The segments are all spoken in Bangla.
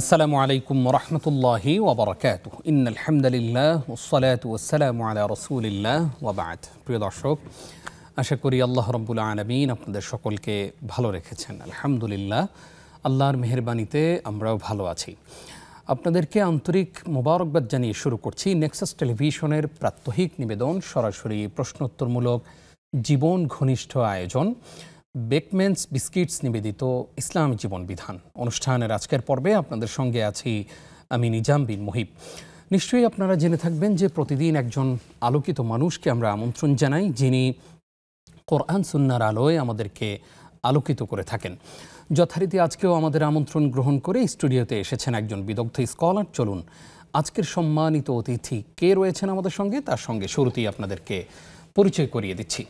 আসসালামু আলাইকুম ওরহমতুল্লাহি ওবরাকাতুহ। ইন্নাল হামদুলিল্লাহ ওয়াসসালাতু ওয়াসসালামু আলা রাসূলিল্লাহ ওয়া বা'দ। প্রিয় দর্শক, আশা করি আল্লাহ রাব্বুল আলামিন আপনাদের সকলকে ভালো রেখেছেন। আলহামদুলিল্লাহ, আল্লাহর মেহেরবানিতে আমরাও ভালো আছি। আপনাদেরকে আন্তরিক মোবারকবাদ জানিয়ে শুরু করছি নেক্সাস টেলিভিশনের প্রাত্যহিক নিবেদন, সরাসরি প্রশ্নোত্তরমূলক জীবন ঘনিষ্ঠ আয়োজন বেকমেন্স বিস্কিটস নিবেদিত ইসলামী জীবন বিধান অনুষ্ঠানের আজকের পর্বে আপনাদের সঙ্গে আছি আমি নিজাম বিন মুহিব। নিশ্চয়ই আপনারা জেনে থাকবেন যে প্রতিদিন একজন আলোকিত মানুষকে আমরা আমন্ত্রণ জানাই, যিনি কোরআন সুন্নাহর আলোয় আমাদেরকে আলোকিত করে থাকেন। যথারীতি আজকেও আমাদের আমন্ত্রণ গ্রহণ করে স্টুডিওতে এসেছেন একজন বিদগ্ধ স্কলার। চলুন আজকের সম্মানিত অতিথি কে রয়েছেন আমাদের সঙ্গে তার সঙ্গে শুরুতেই আপনাদেরকে পরিচয় করিয়ে দিচ্ছি।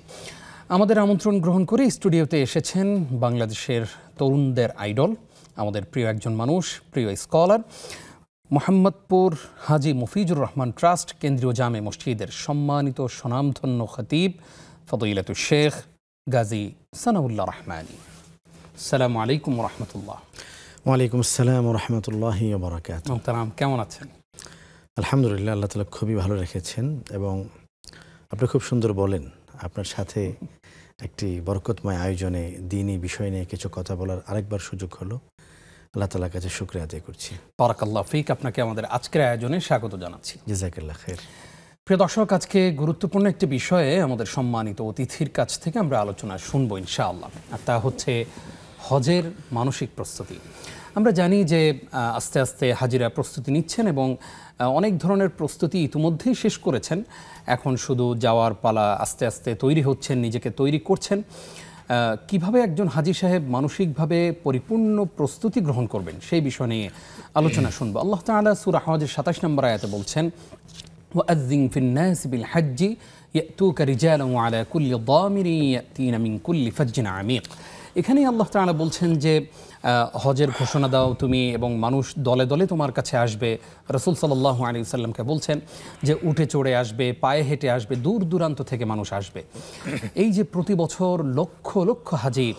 আমাদের আমন্ত্রণ গ্রহণ করে স্টুডিওতে এসেছেন বাংলাদেশের তরুণদের আইডল, আমাদের প্রিয় একজন মানুষ, প্রিয় স্কলার, মোহাম্মদপুর হাজি মুফিজুর রহমান ট্রাস্ট কেন্দ্রীয় জামে মসজিদের সম্মানিত স্বনামধন্য খতিব ফদিলাতুল শেখ গাজী সানাউল্লাহ রহমানী। আসসালামু আলাইকুম রহমতুল্লাহ। ওয়ালাইকুম আসসালাম রহমতুল্লাহি ওয়া বারাকাতুহু। মোহতারাম, কেমন আছেন? আলহামদুলিল্লাহ, আল্লাহ তাআলা খুবই ভালো রেখেছেন এবং আপনি খুব সুন্দর বলেন। আপনার সাথে একটি বরকতময় আয়োজনে দ্বীনি বিষয় নিয়ে কিছু কথা বলার আরেকবার সুযোগ হলো। আল্লাহ তাআলার কাছে শুকরিয়া আদায় করছি। বারাকাল্লাহ ফিক, আপনাকে আমাদের আজকের আয়োজনে স্বাগত জানাচ্ছি। জাযাকাল্লাহ খাইর। প্রিয় দর্শক, আজকে গুরুত্বপূর্ণ একটি বিষয়ে আমাদের সম্মানিত অতিথির কাছ থেকে আমরা আলোচনা শুনবো ইনশাআল্লাহ, আর তা হচ্ছে হজের মানসিক প্রস্তুতি। আমরা জানি যে আস্তে আস্তে হাজিরা প্রস্তুতি নিচ্ছেন এবং অনেক ধরনের প্রস্তুতি ইতিমধ্যেই শেষ করেছেন। এখন শুধু যাওয়ার পালা, আস্তে আস্তে তৈরি হচ্ছেন, নিজেকে তৈরি করছেন। কিভাবে একজন হাজি সাহেব মানসিকভাবে পরিপূর্ণ প্রস্তুতি গ্রহণ করবেন সেই বিষয় নিয়ে আলোচনা শুনবো। আল্লাহ তাআলা সূরা হজের ২৭ নম্বর আয়াতে বলছেন, ওয়াআযযিন ফিন-নাসি বিল-হাজ্জি ইয়াতুকা রিজালান ওয়া আলা কুল্লি দামিরিন ইয়াতিনা মিন কুল্লি ফাজ্জিন আমীক। এখানেই আল্লাহ তাআলা বলছেন যে হজের ঘোষণা দাও তুমি এবং মানুষ দলে দলে তোমার কাছে আসবে। রাসূল সাল্লাল্লাহু আলাইহি ওয়াসাল্লামকে বলছেন যে উঠে চড়ে আসবে, পায়ে হেঁটে আসবে, দূর দূরান্ত থেকে মানুষ আসবে। এই যে প্রতি বছর লক্ষ লক্ষ হাজি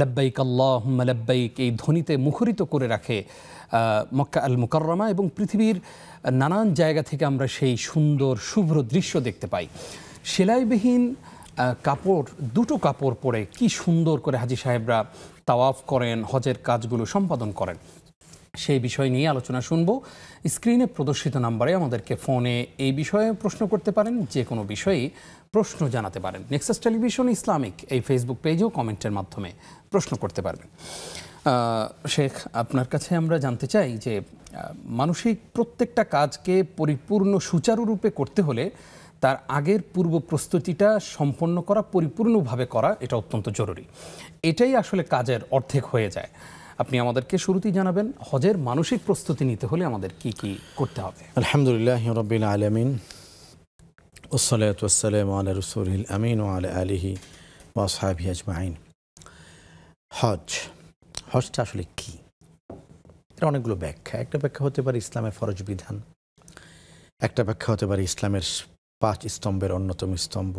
লাব্বাইক আল্লাহুম্মা লাব্বাইক এই ধ্বনিতে মুখরিত করে রাখে মক্কা আল মুকাররমা, এবং পৃথিবীর নানান জায়গা থেকে আমরা সেই সুন্দর শুভ্র দৃশ্য দেখতে পাই। সেলাইবিহীন কাপড়, দুটো কাপড় পরে কি সুন্দর করে হাজি সাহেবরা তাওয়াফ করেন, হজের কাজগুলো সম্পাদন করেন, সেই বিষয় নিয়ে আলোচনা শুনব। স্ক্রিনে প্রদর্শিত নাম্বারে আমাদেরকে ফোনে এই বিষয়ে প্রশ্ন করতে পারেন, যে কোনো বিষয়েই প্রশ্ন জানাতে পারেন। নেক্সাস টেলিভিশন ইসলামিক এই ফেসবুক পেজেও কমেন্টের মাধ্যমে প্রশ্ন করতে পারবেন। শেখ, আপনার কাছে আমরা জানতে চাই যে মানসিক প্রত্যেকটা কাজকে পরিপূর্ণ সুচারুরূপে করতে হলে তার আগের পূর্ব প্রস্তুতিটা সম্পন্ন করা, পরিপূর্ণভাবে করা, এটা অত্যন্ত জরুরি। এটাই আসলে কাজের অর্ধেক হয়ে যায়। আপনি আমাদেরকে শুরুতেই জানাবেন হজের মানসিক প্রস্তুতি নিতে হলে আমাদের কি কি করতে হবে। আলহামদুলিল্লাহি রাব্বিল আলামিন ওয়াসসালাতু ওয়াসসালামু আলা রাসূলিল আমিন ওয়া আলা আলিহি ওয়া আসহাবিহি আজমাইন। হজটা আসলে কি? এর অনেকগুলো ব্যাখ্যা। একটা ব্যাখ্যা হতে পারে ইসলামের ফরজ বিধান, একটা ব্যাখ্যা হতে পারে ইসলামের ৫ স্তম্ভের অন্যতম স্তম্ভ,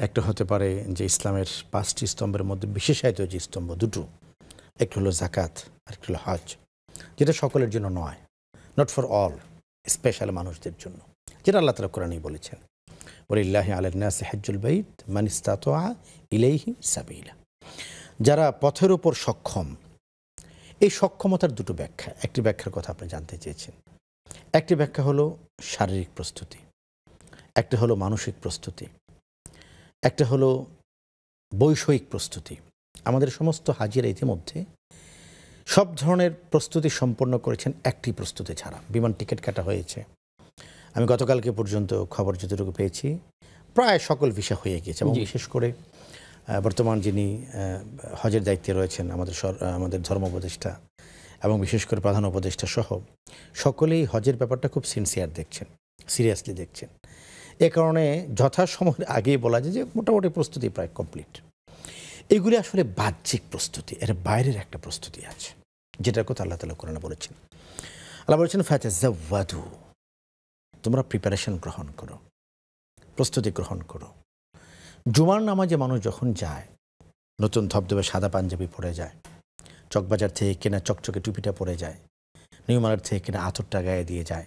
একটা হতে পারে যে ইসলামের ৫টি স্তম্ভের মধ্যে বিশেষায়িত যে স্তম্ভ দুটো, একটা হলো যাকাত আর একটা হলো হজ, যেটা সকলের জন্য নয়, নট ফর অল, স্পেশাল মানুষদের জন্য, যেটা আল্লাহ তাআলা কোরআনেই বলেছেন, ওয়ালিল্লাহি আলান নাসি হজ্জুল বাইত মান ইসতাতা ইলাইহি সাবিলা। যারা পথের উপর সক্ষম, এই সক্ষমতার দুটো ব্যাখ্যা। একটি ব্যাখ্যার কথা আপনি জানতে চেয়েছেন। একটি ব্যাখ্যা হলো শারীরিক প্রস্তুতি, একটা হলো মানসিক প্রস্তুতি, একটা হলো বৈষয়িক প্রস্তুতি। আমাদের সমস্ত হাজিরা ইতিমধ্যে সব ধরনের প্রস্তুতি সম্পন্ন করেছেন একটি প্রস্তুতি ছাড়া। বিমান টিকিট কাটা হয়েছে। আমি গতকালকে পর্যন্ত খবর যতটুকু পেয়েছি প্রায় সকল ভিসা হয়ে গিয়েছে, এবং বিশেষ করে বর্তমান যিনি হজের দায়িত্বে রয়েছেন আমাদের ধর্ম উপদেষ্টা এবং বিশেষ করে প্রধান উপদেষ্টা সহ সকলেই হজের ব্যাপারটা খুব সিরিয়াসলি দেখছেন। এ কারণে যথাসময়ের আগেই বলা যায় যে মোটামুটি প্রস্তুতি প্রায় কমপ্লিট। এগুলি আসলে বাহ্যিক প্রস্তুতি, এর বাইরের একটা প্রস্তুতি আছে, যেটার কথা আল্লাহ তাআলা কোরআনে বলেছেন। আল্লাহ বলেছেন ফাতাযাওয়াদু, তোমরা প্রিপারেশন গ্রহণ করো, প্রস্তুতি গ্রহণ করো। জুমার নামাজে মানুষ যখন যায়, নতুন ধবধবে সাদা পাঞ্জাবি পরে যায়, চকবাজার থেকে কেনা চকচকে টুপিটা পরে যায়, নিউ মার্কেট থেকে কিনা আতরটা গায়ে দিয়ে যায়,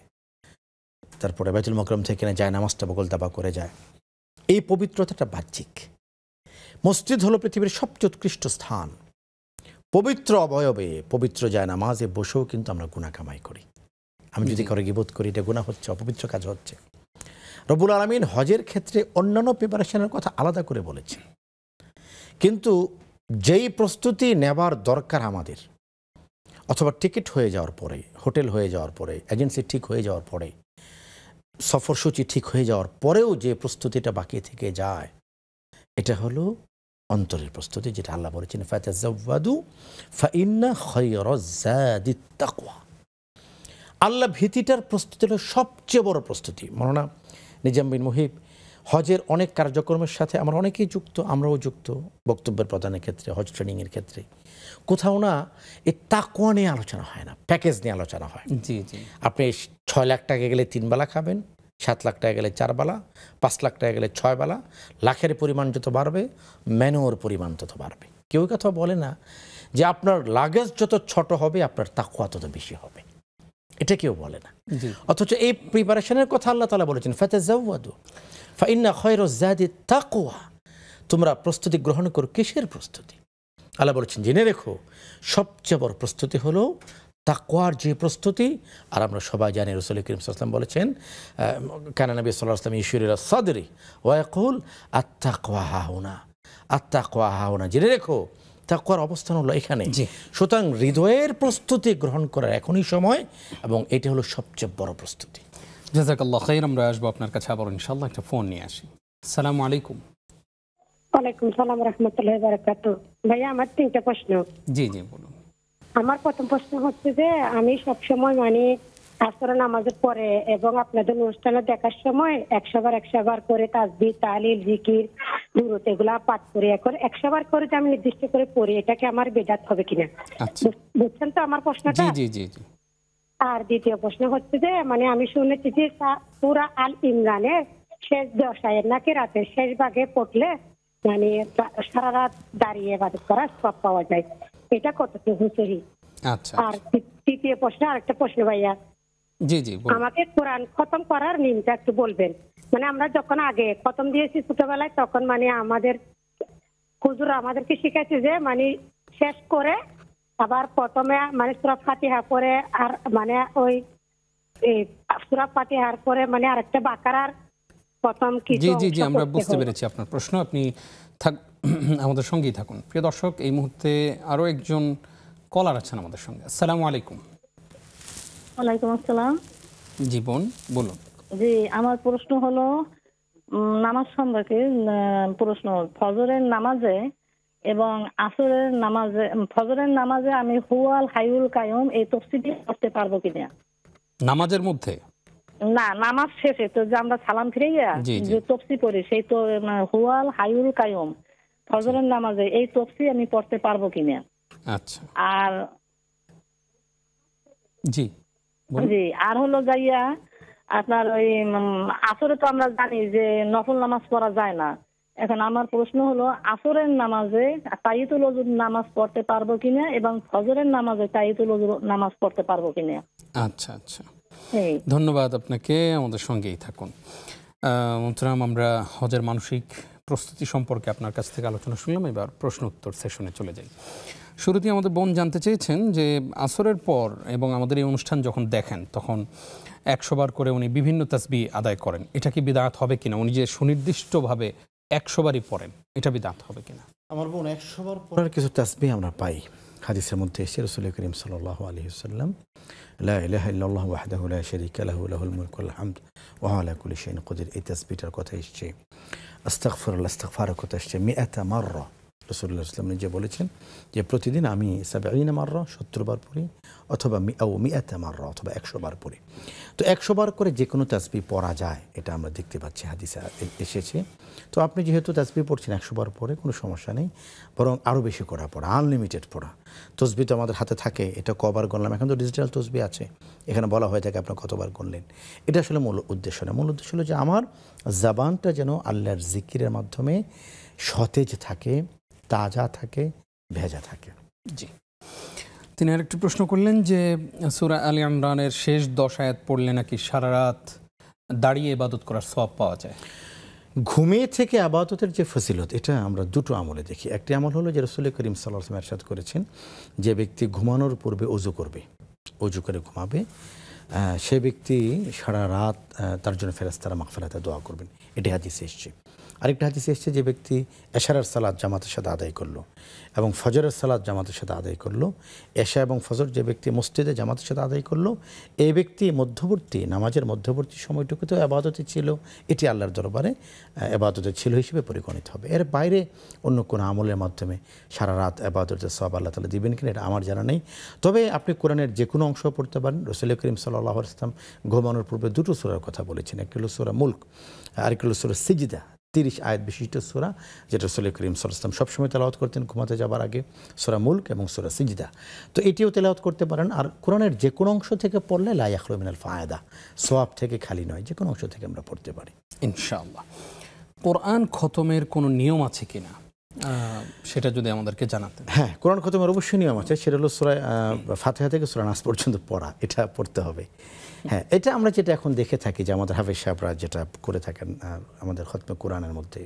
তারপরে বাইতুল মোকরম থেকে কিনা যায় নামাজটা বগল দাবা করে যায়। এই পবিত্রতাটা বাহ্যিক। মসজিদ হলো পৃথিবীর সবচেয়ে উৎকৃষ্ট স্থান। পবিত্র অবয়বে পবিত্র যায় নামাজে বসেও কিন্তু আমরা গুনাহ কামাই করি। আমি যদি করে গীবত করি, এটা গুনাহ হচ্ছে, অপবিত্র কাজ হচ্ছে। রব্বুল আলামিন হজের ক্ষেত্রে অন্যান্য প্রিপারেশনের কথা আলাদা করে বলেছেন, কিন্তু যেই প্রস্তুতি নেবার দরকার আমাদের, অথবা টিকিট হয়ে যাওয়ার পরে, হোটেল হয়ে যাওয়ার পরে, এজেন্সি ঠিক হয়ে যাওয়ার পরে, সফরসূচি ঠিক হয়ে যাওয়ার পরেও যে প্রস্তুতিটা বাকি থেকে যায়, এটা হলো অন্তরের প্রস্তুতি, যেটা আল্লাহ বলেছেন ফাতাযাওয়াদু ফাইন্না খায়রাজ যাদিত তাকওয়া। আল্লাহ ভীতিটার প্রস্তুতি হলো সবচেয়ে বড় প্রস্তুতি। মাওলানা নিজাম বিন মুহিব, হজের অনেক কার্যক্রমের সাথে আমরা অনেকেই যুক্ত, আমরাও যুক্ত, বক্তব্যের প্রদানের ক্ষেত্রে, হজ ট্রেনিংয়ের ক্ষেত্রে। কোথাও না এই তাকওয়া নিয়ে আলোচনা হয় না, প্যাকেজ নিয়ে আলোচনা হয়। জি জি, আপনি 6 লাখ টাকা গেলে 3 বেলা খাবেন, 7 লাখ টাকা গেলে 4 বেলা, 5 লাখ টাকা গেলে 6 বেলা। লাখের পরিমাণ যত বাড়বে, মেনুর পরিমাণ তত বাড়বে। কেউ কথা বলে না যে আপনার লাগেজ যত ছোট হবে আপনার তাকওয়া তত বেশি হবে, এটা কেউ বলে না। জি অথচ এই প্রিপারেশনের কথা আল্লাহ তাআলা বলেছেন ফাতাযাওয়াদু ফাইন্না খায়রাজ যাদিত তাকওয়া। তোমরা প্রস্তুতি গ্রহণ করো। কিসের প্রস্তুতি? আল্লাহ বলেছেন জেনে রেখো, সবচেয়ে বড় প্রস্তুতি হলো তাকওয়ার যে প্রস্তুতি। আর আমরা সবাই জানি রাসূল করিম সাল্লাল্লাহু আলাইহি ওয়াসাল্লাম বলেছেন, কানা নবী সাল্লাল্লাহু আলাইহি ওয়াসাল্লাম ইশিরু ইলা সাদরি ওয়া ইয়াকুল আত-তাকওয়া হাহুনা, আত-তাকওয়া হাহুনা। জেনে রেখো তাকওয়ার অবস্থান হলো এখানে। সুতরাং হৃদয়ের প্রস্তুতি গ্রহণ করার এখনই সময়, এবং এটা হলো সবচেয়ে বড় প্রস্তুতি। জাযাকাল্লাহ খাইর। আমরা আসবো আপনার কাছে আবার ইনশাআল্লাহ। একটা ফোন নিয়ে আসি। আসসালামু আলাইকুম। ওয়ালাইকুম সালাম রাহমাতুল্লাহি ওয়া বারাকাতুহু। ভাইয়া, আমার 3টা প্রশ্ন। জি জি, বলুন। আমার প্রথম প্রশ্ন হচ্ছে যে আমি সবসময় মানে আসর নামাজের পরে এবং আপনাদের অনুষ্ঠানে দেখার সময় 100 বার করে তাসবিহ, তাহলিল, জিকির, দুরূদ এগুলা পাঠ করি। এখন 100 বার করে যে আমি নির্দিষ্ট করে পড়ি, এটা কি আমার বিদআত হবে কিনা? আচ্ছা, বুঝছেন তো আমার প্রশ্নটা? জি জি জি জি। আর দ্বিতীয় প্রশ্ন হচ্ছে যে মানে আমি শুনেছি যে সূরা আল ইমরানের শেষ 10 আয়াত নাকি রাতের শেষ ভাগে পড়লে মানে সারা রাত দাঁড়িয়ে ইবাদত করার সওয়াব পাওয়া যায়, এটা কতটুকু সহি? আচ্ছা, আর তৃতীয় প্রশ্ন, আরেকটা প্রশ্ন ভাইয়া, জি জি, বলুন। আমাকে কোরআন খতম করার নিয়মটা একটু বলবেন। মানে আমরা যখন আগে খতম দিয়েছি ছোটবেলায়, তখন মানে আমাদের হুজুর আমাদেরকে শিখাইছে যে মানে শেষ করে আবার প্রথমে মানে সূরা ফাতিহা পড়ে, আর মানে ওই সূরা ফাতিহার পরে মানে আরেকটা বাকারার প্রথম কিছু জি জি জি, অংশ আমরা পড়তে বুঝতে হয়। পেরেছি আপনার প্রশ্ন। আপনি আমাদের সঙ্গেই থাকুন। প্রিয় দর্শক, এই মুহূর্তে আরও একজন কলার আছেন আমাদের সঙ্গে। আসসালামু আলাইকুম। ওয়ালাইকুম আসসালাম। জি বোন, বলুন। জি, আমার প্রশ্ন হলো নামাজ সম্পর্কে। প্রশ্ন, ফজরের নামাজে এবং আসরের নামাজে, ফজরের নামাজে আমি হুয়াল হাইউল কায়ুম এই তফসিরটি পড়তে পারবো কিনা? নামাজের মধ্যে? না, নামাজ শেষে তো যে আমরা সালাম ফিরে গিয়া জি, জি। যে তফসি পড়ি, সেই তো হুয়াল হাইউল কায়ুম ফজরের নামাজে এই তফসি আমি পড়তে পারবো কিনা? আচ্ছা, আর জি বলুন। জি, আর হলো যাইয়া আপনার ওই আসরে তো আমরা জানি যে নফল নামাজ পড়া যায় না। এখন আমার প্রশ্ন হলো আসরের নামাজে তাহিয়াতুল ওযুর নামাজ পড়তে পারবো কিনা এবং ফজরের নামাজে তাহিয়াতুল ওযুর নামাজ পড়তে পারবো কিনা? আচ্ছা আচ্ছা, এই ধন্যবাদ আপনাকে। আমাদের সঙ্গেই থাকুন। মোহতারাম, আমরা হজের মানসিক প্রস্তুতি সম্পর্কে আপনার কাছ থেকে আলোচনা শুনলাম। এবার প্রশ্ন উত্তর সেশনে চলে যাই। শুরুতেই আমাদের বোন জানতে চেয়েছেন যে আসরের পর এবং আমাদের এই অনুষ্ঠান যখন দেখেন, তখন 100 বার করে উনি বিভিন্ন তাসবিহ আদায় করেন। এটা কি বিদআত হবে কিনা? উনি যে সুনির্দিষ্টভাবে 100 বারই পড়েন, এটা বিদআত হবে কিনা? আমার বোন 100 বার পড়ার কিছু তাসবিহ আমরা পাই। হাদিসের মধ্যে এসেছে রাসূল করিম সাল্লাল্লাহু আলাইহি ওয়াসাল্লাম লা ইলাহা ইল্লাল্লাহু ওয়াহদাহু লা শারীকা লাহু লাহুল মুলকু ওয়াল হামদ ওয়া হুয়া আলা কুল্লি শাইইন কাদির। এই তাসবিহটার কথা এসেছে। আস্তাগফিরুল্লাহ, ইস্তিগফারের কথা এসেছে 100 মাররা। রাসূলুল্লাহ সাল্লাল্লাহু আলাইহি ওয়াসাল্লাম নিজে বলেছেন যে প্রতিদিন আমি 70 মাররা 70 বার পড়ি, অথবা 100 মাররা অথবা 100 বার পড়ি। তো 100 বার করে যে কোনো তাসবিহ পড়া যায়, এটা আমরা দেখতে পাচ্ছি হাদিসে এসেছে। তো আপনি যেহেতু তাসবিহ পড়ছেন 100 বার পরে, কোনো সমস্যা নেই, বরং আরও বেশি করা পড়া, আনলিমিটেড পড়া। তসবিহ তো আমাদের হাতে থাকে, এটা কবার গণলাম, এখন তো ডিজিটাল তসবিহ আছে, এখানে বলা হয়ে থাকে আপনার কতবার গণলেন। এটা আসলে মূল উদ্দেশ্য না। মূল উদ্দেশ্য হলো যে আমার জবানটা যেন আল্লাহর জিকিরের মাধ্যমে সতেজ থাকে, তাজা থাকে, ভেজা থাকে। জি, তিনি আরেকটি প্রশ্ন করলেন যে সূরা আলে ইমরানের শেষ 10 আয়াত পড়লে নাকি সারা রাত দাঁড়িয়ে ইবাদত করার সওয়াব পাওয়া যায়। ঘুমিয়ে থেকে আবাদতের যে ফজিলত, এটা আমরা দুটো আমলে দেখি। একটি আমল হলো যে রাসূল করিম সাল্লাল্লাহু আলাইহি ওয়াসাল্লাম ইরশাদ করেছেন যে ব্যক্তি ঘুমানোর পূর্বে ওযু করবে, ওযু করে ঘুমাবে, সে ব্যক্তি সারা রাত তার জন্য ফেরেশতারা মাগফিরাতের দোয়া করবেন। এটি হাদিসে এসেছে। আরেকটা হাদিসে এসেছে যে ব্যক্তি এশারের সালাত জামাতের সাথে আদায় করলো এবং ফজরের সালাত জামাতের সাথে আদায় করলো, এশা এবং ফজর যে ব্যক্তি মসজিদে জামাতের সাথে আদায় করলো, এই ব্যক্তি মধ্যবর্তী নামাজের মধ্যবর্তী সময়টুকুতে আবাদতে ছিল, এটি আল্লাহর দরবারে আবাদতে ছিল হিসেবে পরিগণিত হবে। এর বাইরে অন্য কোনো আমলের মাধ্যমে সারা রাত আবাদতের সওয়াব আল্লাহ তাআলা দিবেন কিনা এটা আমার জানা নেই। তবে আপনি কোরআনের যে কোনো অংশ পড়তে পারেন। রাসূল করিম সাল্লাল্লাহু আলাইহি ওয়াসাল্লাম ঘুমানোর পূর্বে দুটো সূরার কথা বলেছেন, একটি হলো সূরা মুলক, আরেকটি হলো সূরা সিজদা, 30 আয়াত বিশিষ্ট সূরা, যেটা রাসূল করিম সাল্লাল্লাহু আলাইহি ওয়াসাল্লাম সবসময় তেলাওয়াত করতেন ঘুমাতে যাবার আগে, সূরা মুলক এবং সূরা সিজদা। তো এটিও তেলাওয়াত করতে পারেন। আর কোরআনের যে কোনো অংশ থেকে পড়লে লা ইয়াখলু মিনাল ফায়দা, সওয়াব থেকে খালি নয়, যে কোনো অংশ থেকে আমরা পড়তে পারি ইনশাআল্লাহ। কোরআন খতমের কোনো নিয়ম আছে কিনা সেটা যদি আমাদেরকে জানাতেন। হ্যাঁ, কোরআন খতমের অবশ্যই নিয়ম আছে। সেটা হলো সূরা ফাতিহা থেকে সূরা নাস পর্যন্ত পড়া, এটা পড়তে হবে। হ্যাঁ, এটা আমরা যেটা এখন দেখে থাকি যে আমাদের হাফেজ সাহেবরা যেটা করে থাকেন আমাদের খতমে কোরআনের মধ্যে,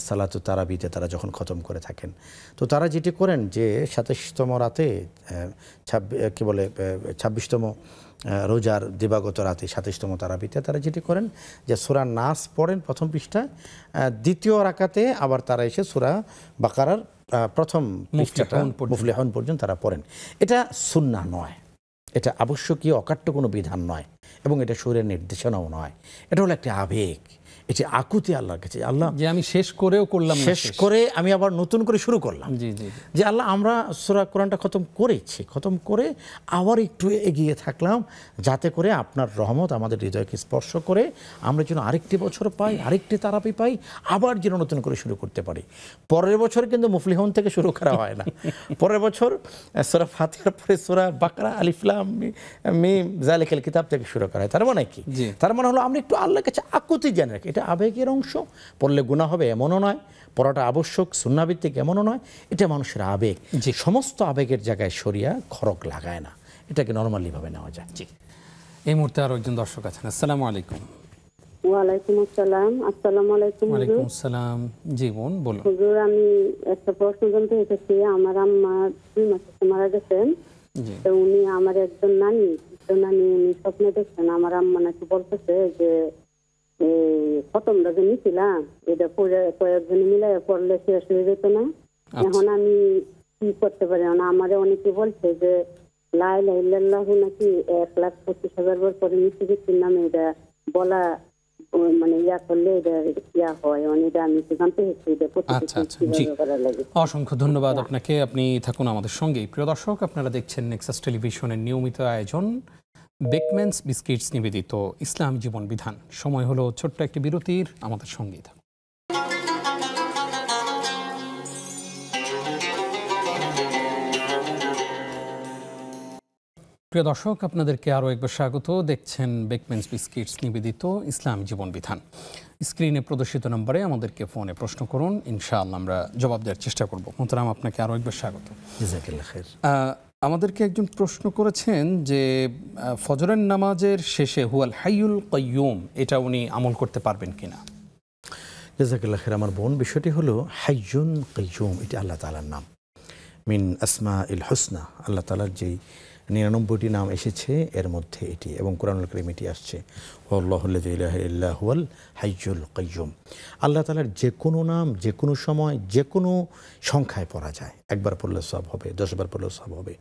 সালাতু তারাবিতে তারা যখন খতম করে থাকেন, তো তারা যেটি করেন যে 27তম রাতে 26তম রোজার দিবাগত রাতে 27তম তারাবিতে তারা যেটি করেন যে সূরা নাস পড়েন প্রথম পৃষ্ঠায়, দ্বিতীয় রাকাতে আবার তারা এসে সূরা বাকারার প্রথম পৃষ্ঠাটা মুফলিহুন পর্যন্ত তারা পড়েন। এটা সুন্নাহ নয়, এটা আবশ্যকীয় অকাট্য কোনো বিধান নয় এবং এটা শরীরের নির্দেশনাও নয়। এটা হলো একটা আবেগ, এটি আকুতি আল্লাহর কাছে। আল্লাহ যে আমি শেষ করেও করলাম, শেষ করে আমি আবার নতুন করে শুরু করলাম। জি জি, যে আল্লাহ আমরা সূরা কোরআনটা খতম করেছি, খতম করে আবার একটু এগিয়ে থাকলাম যাতে করে আপনার রহমত আমাদের হৃদয়কে স্পর্শ করে আমরা যেন আরেকটি বছর পাই, আরেকটি তারাবি পাই, আবার যেন নতুন করে শুরু করতে পারি। পরের বছর কিন্তু মুফলিহুন থেকে শুরু করা হয় না। পরের বছর সূরা ফাতিহার পরে সূরা বাকারা, আলিফ লাম মিম যালিকাল কিতাব থেকে শুরু করা হয়। তার মানে কি? তার মানে হলো আমরা একটু আল্লাহর কাছে আকুতি জানি রাখি। এটা আবেগের অংশ, পড়লে গুনাহ হবে এমনও নয়, পড়াটা আবশ্যক সুন্নাহভিত্তিক এমনও নয়, এটা মানুষের আবেগ। যে সমস্ত আবেগের জায়গায় শরিয়া খড়ক লাগায় না, এটাকে নরমালি ভাবে নেওয়া যায়। জি, এই মুহূর্তে আরো একজন দর্শক আছেন। আসসালামু আলাইকুম। ওয়ালাইকুম আসসালাম। আসসালামু আলাইকুম। ওয়ালাইকুম আসসালাম। জি বোন বলুন। হুজুর, আমি একটা প্রশ্ন জানতে চাইছি। আমার আম্মা 2 মাস আগে মারা গেছেন। তো উনি আমার একজন নানি, উনি স্বপ্নে দেখছেন আমার আম্মা নাকি বলতেছে যে খতমটা যে নিছিলাম এটা কয়েকজন মিলাই পড়লে শেষ হয়ে যেত না। এখন আমি কি করতে পারি? আমারে অনেকে বলছে যে লা ইলাহা ইল্লাল্লাহু নাকি 1,25,000 বার পরে মৃত্যুর নামে এটা বলা, মানে ইয়া করলে এটা ইয়া হয়, এটা আমি জানতে চাইছি এটা কিভাবে করা লাগে। অসংখ্য ধন্যবাদ আপনাকে, আপনি থাকুন আমাদের সঙ্গে। প্রিয় দর্শক, আপনারা দেখছেন নেক্সাস টেলিভিশনের নিয়মিত আয়োজন বেকম্যানস বিস্কিটস নিবেদিত ইসলাম জীবন বিধান। সময় হলো ছোট্ট একটি বিরতির, আমাদের সঙ্গেই থাকুন। প্রিয় দর্শক, আপনাদেরকে আরও একবার স্বাগত। দেখছেন বেকম্যানস বিস্কিটস নিবেদিত ইসলাম জীবন বিধান। স্ক্রিনে প্রদর্শিত নম্বরে আমাদেরকে ফোনে প্রশ্ন করুন, ইনশাআল্লাহ আমরা জবাব দেওয়ার চেষ্টা করব। মোহতারাম, আপনাকে আরও একবার স্বাগত। জাযাকাল্লাহ খাইর। আমাদেরকে একজন প্রশ্ন করেছেন যে ফজরের নামাজের শেষে হুয়াল হাইয়ুল কাইয়ুম, এটা উনি আমল করতে পারবেন কিনা? জাযাকাল্লাহ খাইর। আমার বোন, বিষয়টি হলো হাইয়ুন কাইয়ুম, এটি আল্লাহ তাআলার নাম, মিন আসমাইল হুসনা। আল্লাহ তাআলার যেই 99টি নাম এসেছে এর মধ্যে এটি, এবং কোরআনুল কারীমে এটি আসছে আল্লাহুল্লাযী ইলাহা ইল্লা হুয়াল হাইয়ুল কাইয়ুম। আল্লাহ তাআলার যে কোনো নাম যে কোনো সময় যে কোনো সংখ্যায় পড়া যায়। একবার পড়লে সওয়াব হবে, 10 বার পড়লেও সওয়াব হবে।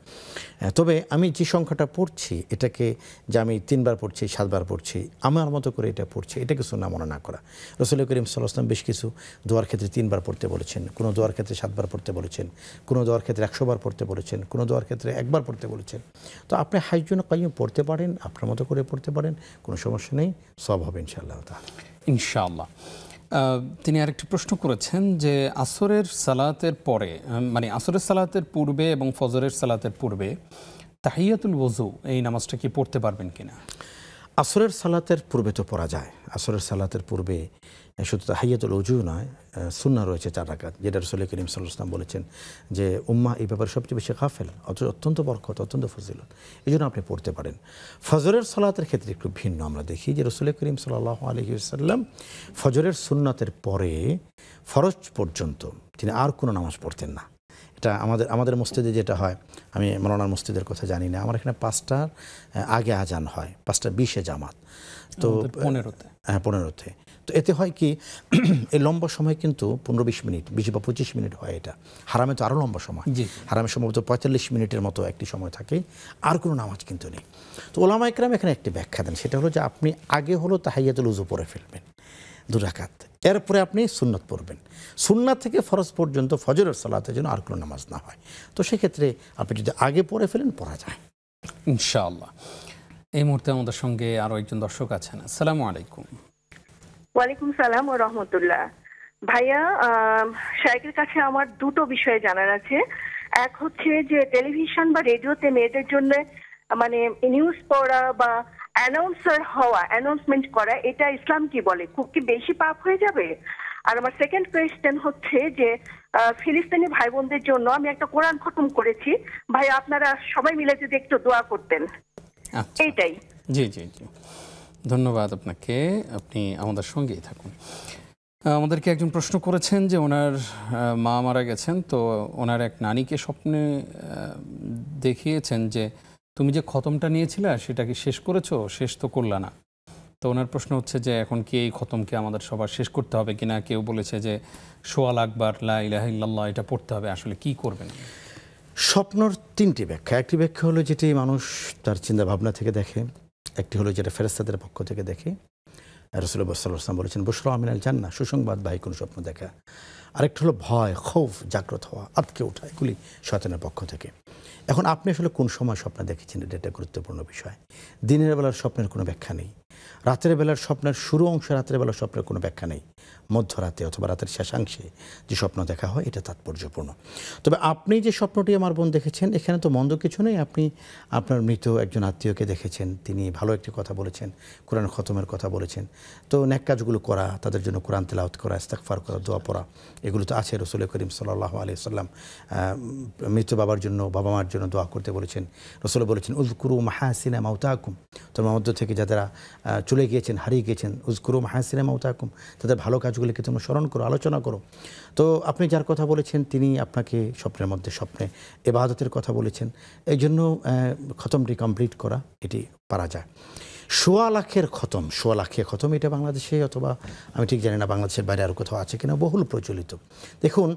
তবে আমি যে সংখ্যাটা পড়ছি এটাকে যে আমি 3 বার পড়ছি, 7 বার পড়ছি, আমার মতো করে এটা পড়ছি, এটাকে সুন্নাহ মনে না করা। রাসূল করিম সাল্লাল্লাহু আলাইহি ওয়াসাল্লাম বেশ কিছু দোয়ার ক্ষেত্রে 3 বার পড়তে বলেছেন, কোনো দোয়ার ক্ষেত্রে 7 বার পড়তে বলেছেন, কোনো দোয়ার ক্ষেত্রে 100 বার পড়তে বলেছেন, কোনো দোয়ার ক্ষেত্রে 1 বার পড়তে বলেছেন। তো আপনি হাইয়ুন কাইয়ুম পড়তে পারেন, আপনার মতো করে পড়তে পারেন, কোনো সমস্যা নেই, সওয়াব হবে ইনশাআল্লাহ তাআলা। ইনশাআল্লাহ। তিনি আরেকটি প্রশ্ন করেছেন যে আসরের সালাতের পরে, মানে আসরের সালাতের পূর্বে এবং ফজরের সালাতের পূর্বে তাহিয়াতুল ওযু, এই নামাজটা কি পড়তে পারবেন কিনা? আসরের সালাতের পূর্বে তো পড়া যায়। আসরের সালাতের পূর্বে শুধু তাহিয়াতুল ওযু নয়, সুন্নাহ রয়েছে 4 রাকাত, যেটা রাসূল করিম সাল্লাল্লাহু আলাইহি ওয়াসাল্লাম বলেছেন যে উম্মাহ এই ব্যাপারে সবচেয়ে বেশি গাফেল, অত্যন্ত বরকত, অত্যন্ত ফজিলত, এই জন্য আপনি পড়তে পারেন। ফজরের সালাতের ক্ষেত্রে একটু ভিন্ন আমরা দেখি যে রাসূল করিম সাল্লাল্লাহু আলাইহি ওয়াসাল্লাম ফজরের সুন্নাতের পরে ফরজ পর্যন্ত তিনি আর কোনো নামাজ পড়তেন না। এটা আমাদের মসজিদে যেটা হয়, আমি মৌলানার মসজিদের কথা জানি না, আমার এখানে 5টার আগে আজান হয়, 5:20 জামাত, তো 15তে। হ্যাঁ 15তে। তো এতে হয় কি এই লম্বা সময় কিন্তু 15-20 মিনিট, 20 বা 25 মিনিট হয়। এটা হারামে তো আরও লম্বা সময়, হারামে সম্ভবত 45 মিনিটের মতো একটি সময় থাকে, আর কোনো নামাজ কিন্তু নেই। তো ওলামা ইকরাম এখানে একটি ব্যাখ্যা দেন, সেটা হলো যে আপনি আগে হলো তাহিয়াতুল ওযু পড়ে ফেলবেন 2 রাকাত, এরপরে আপনি সুন্নত পড়বেন। সুন্নাত থেকে ফরজ পর্যন্ত ফজরের সালাতের জন্য আর কোনো নামাজ না হয়। তো সেক্ষেত্রে আপনি যদি আগে পড়ে ফেলেন পড়া যায় ইনশাআল্লাহ। এই মুহূর্তে আমাদের সঙ্গে আরও একজন দর্শক আছেন। আসসালামু আলাইকুম। ওয়ালাইকুম সালাম ও রহমতুল্লাহ। ভাইয়া, শাইখের কাছে আমার দুটো বিষয় জানার আছে। এক হচ্ছে যে টেলিভিশন বা রেডিওতে মেয়েদের জন্য মানে নিউজ পড়া বা অ্যানাউন্সার হওয়া, অ্যানাউন্সমেন্ট করা, এটা ইসলাম কি বলে? খুব কি বেশি পাপ হয়ে যাবে? আর আমার সেকেন্ড কোয়েশ্চেন হচ্ছে যে ফিলিস্তিনি ভাই বোনদের জন্য আমি একটা কোরআন খতম করেছি, ভাই আপনারা সবাই মিলে যদি একটু দোয়া করতেন। এইটাই। জি জি জি, ধন্যবাদ আপনাকে, আপনি আমাদের সঙ্গেই থাকুন। আমাদেরকে একজন প্রশ্ন করেছেন যে ওনার মা মারা গেছেন, তো ওনার এক নানিকে স্বপ্নে দেখিয়েছেন যে তুমি যে খতমটা নিয়েছিলে সেটা কি শেষ করেছো? শেষ তো করলা না। তো ওনার প্রশ্ন হচ্ছে যে এখন কি এই খতমকে আমাদের সবার শেষ করতে হবে কিনা? কেউ বলেছে যে সোয়াল আকবার লা ইলাহা ইল্লাল্লাহ এটা পড়তে হবে, আসলে কি করবেন? স্বপ্নর 3টি ব্যাখ্যা। একটি ব্যাখ্যা হলো যেটি মানুষ তার চিন্তা ভাবনা থেকে দেখে, একটি হলো যেটা ফেরেশতাদের পক্ষ থেকে দেখে, রাসূলুল্লাহ সাল্লাল্লাহু আলাইহি ওয়াসাল্লাম বলেছেন বুশরা মিনাল জান্নাহ, সুসংবাদবাহী কোনো স্বপ্ন দেখা। আরেকটা হলো ভয়, খৌফ, জাগ্রত হওয়া, আতকে ওঠা, এগুলি শয়তানের পক্ষ থেকে। এখন আপনি আসলে কোন সময় স্বপ্ন দেখেছেন, এটা একটা গুরুত্বপূর্ণ বিষয়। দিনের বেলার স্বপ্নের কোনো ব্যাখ্যা নেই, রাতের বেলার স্বপ্নের শুরু অংশে রাতের বেলার স্বপ্নের কোনো ব্যাখ্যা নেই, মধ্যরাতে অথবা রাতের শেষাংশে যে স্বপ্ন দেখা হয় এটা তাৎপর্যপূর্ণ। তবে আপনি যে স্বপ্নটি আমার বোন দেখেছেন, এখানে তো মন্দ কিছু নেই। আপনি আপনার মৃত একজন আত্মীয়কে দেখেছেন, তিনি ভালো একটি কথা বলেছেন, কোরআন খতমের কথা বলেছেন। তো নেক কাজগুলো করা, তাদের জন্য কোরআন তেলাওয়াত করা, ইস্তিগফার করা, দোয়া পড়া, এগুলো তো আছে। রাসূল করিম সাল্লাল্লাহু আলাইহি ওয়াসাল্লাম মৃত বাবার জন্য, বাবা মার জন্য দোয়া করতে বলেছেন। রাসূল বলেছেন উযকুরু মাহাসিনা মাউতাকুম, তোমার মধ্য থেকে যারা চলে গিয়েছেন, হারিয়ে গিয়েছেন, উযকুরু মাহাসিনা মাউতাকুম, তাদের ভালো কাজগুলিকে তোমরা স্মরণ করো, আলোচনা করো। তো আপনি যার কথা বলেছেন তিনি আপনাকে স্বপ্নের মধ্যে স্বপ্নে ইবাদতের কথা বলেছেন, এই জন্য খতমটি কমপ্লিট করা এটি পারা যায়। 1.25 লাখের খতম, 1.25 লাখের খতম, এটা বাংলাদেশে অথবা আমি ঠিক জানি না বাংলাদেশের বাইরে আরও কোথাও আছে কিনা, বহুল প্রচলিত। দেখুন